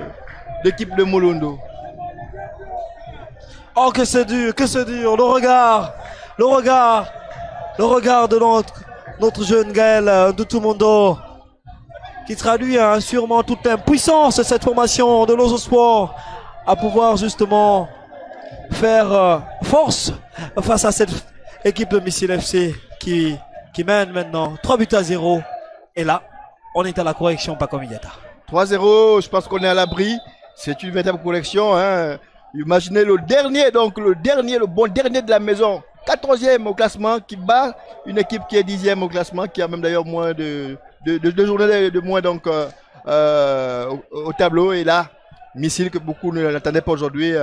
l'équipe de Molondo. Oh que c'est dur, le regard de notre jeune Gaël Toutoum qui traduit sûrement toute l'impuissance de cette formation de Lozosport à pouvoir justement faire force face à cette équipe de Missile FC qui mène maintenant 3-0. Et là, on est à la correction, Paco Mediata. 3-0, je pense qu'on est à l'abri. C'est une véritable correction. Hein. Imaginez le bon dernier de la maison, 14e au classement, qui bat une équipe qui est 10e au classement, qui a même d'ailleurs moins de 2 journées de moins donc au tableau. Et là, Missile, que beaucoup ne l'attendaient pas aujourd'hui,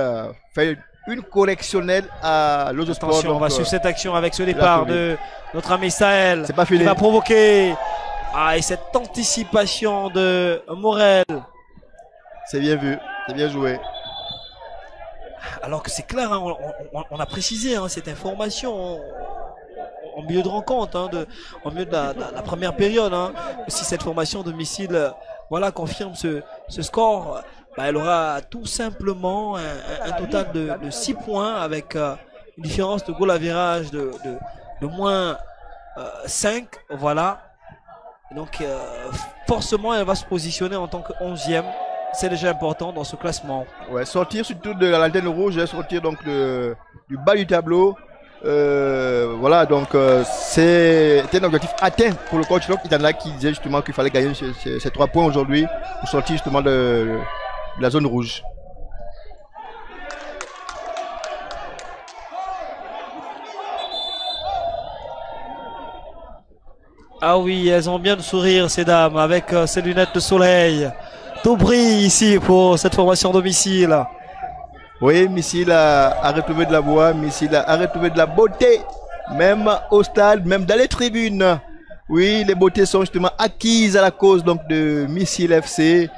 fait une correctionnelle à Lozosport. Attention, on va suivre cette action avec ce départ de notre ami Sahel. C'est pas fini. Qui va provoquer et cette anticipation de Morel. C'est bien vu, c'est bien joué. Alors que c'est clair, hein, on a précisé cette information en milieu de rencontre, en milieu de la première période. Si cette formation de Missile confirme ce score, elle aura tout simplement un total de 6 points avec une différence de goal à virage de moins 5. Voilà. Donc forcément elle va se positionner en tant que 11e. C'est déjà important dans ce classement. Ouais, sortir surtout de la lanterne rouge, sortir donc du bas du tableau. Voilà, donc c'était un objectif atteint pour le coach Itana qui disait justement qu'il fallait gagner ces 3 points aujourd'hui pour sortir justement de la zone rouge. Ah oui, elles ont bien de sourire ces dames avec ces lunettes de soleil. Tout brille ici pour cette formation de Missile. Oui, Missile a retrouvé de la voix, Missile a retrouvé de la beauté, même au stade, même dans les tribunes. Oui, les beautés sont justement acquises à la cause donc de Missile FC.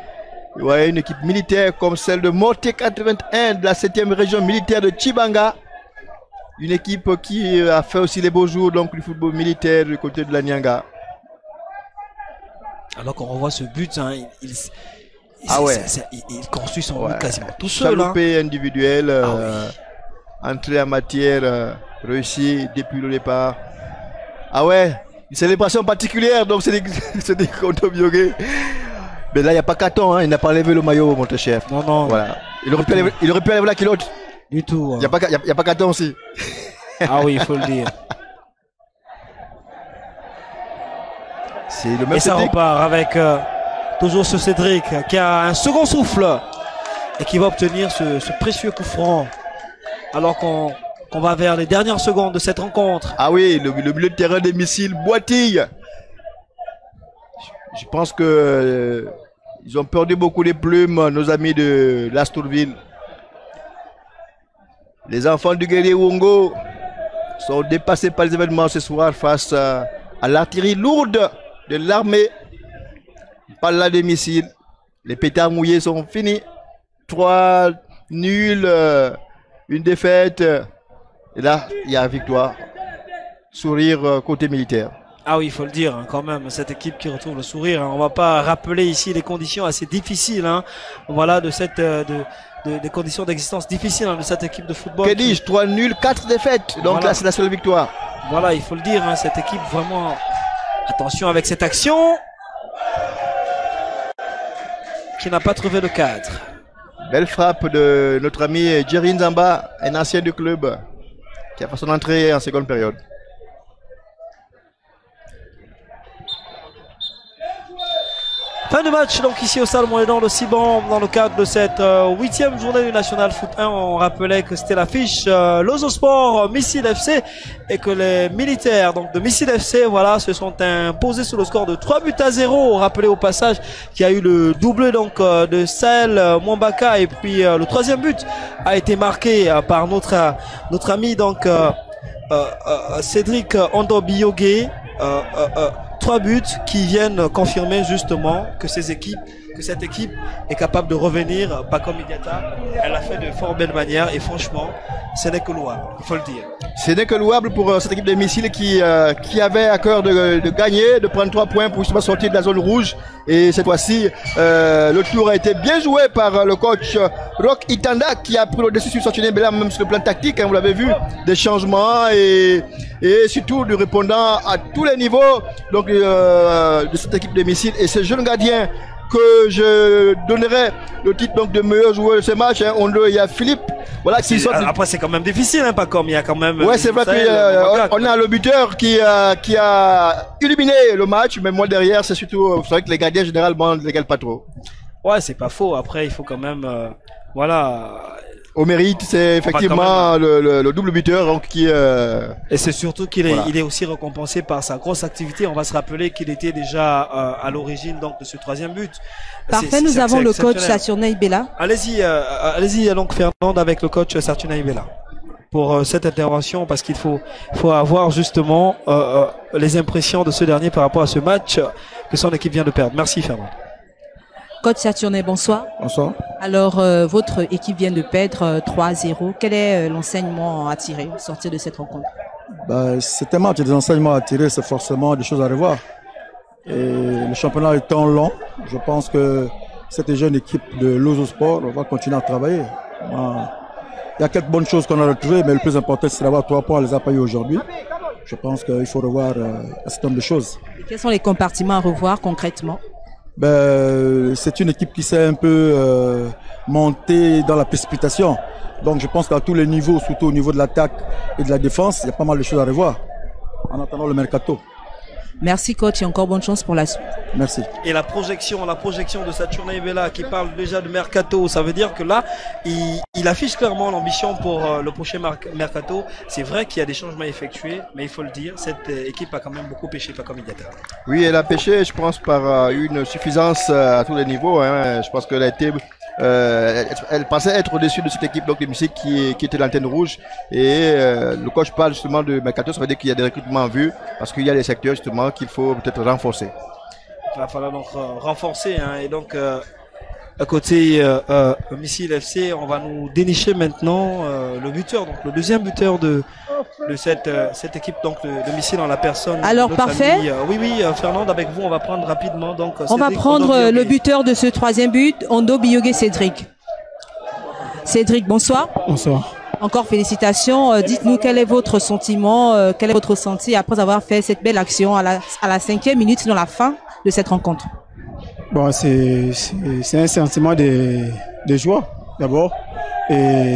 Ouais, une équipe militaire comme celle de Morté 81 de la 7e région militaire de Tchibanga. Une équipe qui a fait aussi les beaux jours donc du football militaire du côté de la Nyanga. Alors qu'on revoit ce but, il construit son but quasiment tout seul. Chaloupé individuel, entrée en matière réussie depuis le départ. Ah ouais, une célébration particulière, donc c'est des contre Biogé. Mais là, il n'y a pas Caton, il n'a pas levé le maillot, mon chef. Non, non. Voilà. Il aurait pu enlever la culotte. Du tout. Il n'y a pas Caton aussi. Ah oui, il faut le dire. C'est le même. Et ça repart avec toujours ce Cédric qui a un second souffle et qui va obtenir ce précieux coup franc alors qu'on va vers les dernières secondes de cette rencontre. Ah oui, le milieu de terrain des Missiles boitille. Je pense que ils ont perdu beaucoup de plumes, nos amis de l'Astourville. Les enfants du guerrier Wongo sont dépassés par les événements ce soir face à l'artillerie lourde de l'armée. Pas là des missiles. Les pétards mouillés sont finis. 3 nuls, une défaite. Et là, il y a victoire. Sourire côté militaire. Ah oui, il faut le dire quand même, cette équipe qui retrouve le sourire. On va pas rappeler ici les conditions assez difficiles. Voilà, de cette des conditions d'existence difficiles de cette équipe de football. Que dis-je, 3 nuls, 4 défaites. Donc voilà. Là, c'est la seule victoire. Voilà, il faut le dire, cette équipe vraiment. Attention avec cette action qui n'a pas trouvé le cadre. Belle frappe de notre ami Jerry Nzamba, un ancien du club, qui a fait son entrée en seconde période. Fin de match donc ici au Stade Moëdan de Siban dans le cadre de cette 8e journée du National Foot 1. On rappelait que c'était l'affiche Lozosport Missile FC et que les militaires donc de Missile FC voilà se sont imposés sur le score de 3-0. Rappelez au passage qu'il y a eu le doublé donc de Sahel Mwambaka et puis le troisième but a été marqué par notre ami donc Cédric Ondobiyoge. 3 buts qui viennent confirmer justement que cette équipe est capable de revenir pas comme Idiata. Elle l'a fait de fort belle manière et franchement, ce n'est que louable, il faut le dire. Ce n'est que louable pour cette équipe de missiles qui avait à cœur de gagner, de prendre 3 points pour justement sortir de la zone rouge. Et cette fois-ci, le tour a été bien joué par le coach Rock Itanda qui a pris le dessus sur Saturnin Bella, même sur le plan tactique, hein, vous l'avez vu, des changements et surtout de répondant à tous les niveaux donc, de cette équipe de missiles. Et ces jeunes gardiens que je donnerai le titre donc de meilleur joueur de ce match, hein, il y a Philippe. Voilà, qui sort. Après c'est quand même difficile, hein, pas comme il y a quand même. Ouais, c'est vrai qu'on a le buteur qui a illuminé le match, mais moi derrière c'est surtout, c'est vrai que les gardiens généralement ne les galent pas trop. Ouais, c'est pas faux. Après il faut quand même, voilà. Au mérite, c'est effectivement le double buteur donc, qui. Et c'est surtout qu'il est, il est aussi récompensé par sa grosse activité. On va se rappeler qu'il était déjà à l'origine donc de ce troisième but. Parfait, nous avons le coach Saturnin Ibela. Allez-y donc Fernande avec le coach Saturnin Ibela pour cette intervention parce qu'il faut avoir justement les impressions de ce dernier par rapport à ce match que son équipe vient de perdre. Merci Fernande. Coach Saturnin, bonsoir. Bonsoir. Alors, votre équipe vient de perdre 3-0. Quel est l'enseignement à tirer au sortir de cette rencontre? C'est un match, des enseignements à tirer, c'est forcément des choses à revoir. Et le championnat étant long, je pense que cette jeune équipe de Lozosport va continuer à travailler. Il y a quelques bonnes choses qu'on a retrouvées, mais le plus important, c'est d'avoir 3 points, on les a pas eu aujourd'hui. Je pense qu'il faut revoir un certain nombre de choses. Et quels sont les compartiments à revoir concrètement? C'est une équipe qui s'est un peu montée dans la précipitation. Donc je pense qu'à tous les niveaux, surtout au niveau de l'attaque et de la défense, il y a pas mal de choses à revoir en attendant le mercato. Merci coach et encore bonne chance pour la suite. Merci. Et la projection de Saturnin Ibela qui parle déjà de mercato, ça veut dire que là, il affiche clairement l'ambition pour le prochain mercato. C'est vrai qu'il y a des changements effectués, mais il faut le dire, cette équipe a quand même beaucoup pêché, pas comme Idiata. Oui, elle a pêché, je pense, par une suffisance à tous les niveaux. Hein. Je pense qu'elle a été... elle pensait être au-dessus de cette équipe donc, de musique qui était l'antenne rouge et le coach parle justement de mercato, ça veut dire qu'il y a des recrutements en vue parce qu'il y a des secteurs justement qu'il faut peut-être renforcer. Il va falloir donc renforcer hein, et donc à côté Missile FC, on va nous dénicher maintenant le buteur, donc le deuxième buteur de cette équipe donc de Missile en la personne. Alors parfait. Oui, Fernande, avec vous, on va prendre rapidement donc. On va prendre le buteur de ce troisième but, Ondobiyoge Cédric. Cédric, bonsoir. Bonsoir. Encore félicitations. Dites-nous quel est votre sentiment, quel est votre ressenti après avoir fait cette belle action à la 5e minute dans la fin de cette rencontre. Bon, c'est un sentiment de joie d'abord et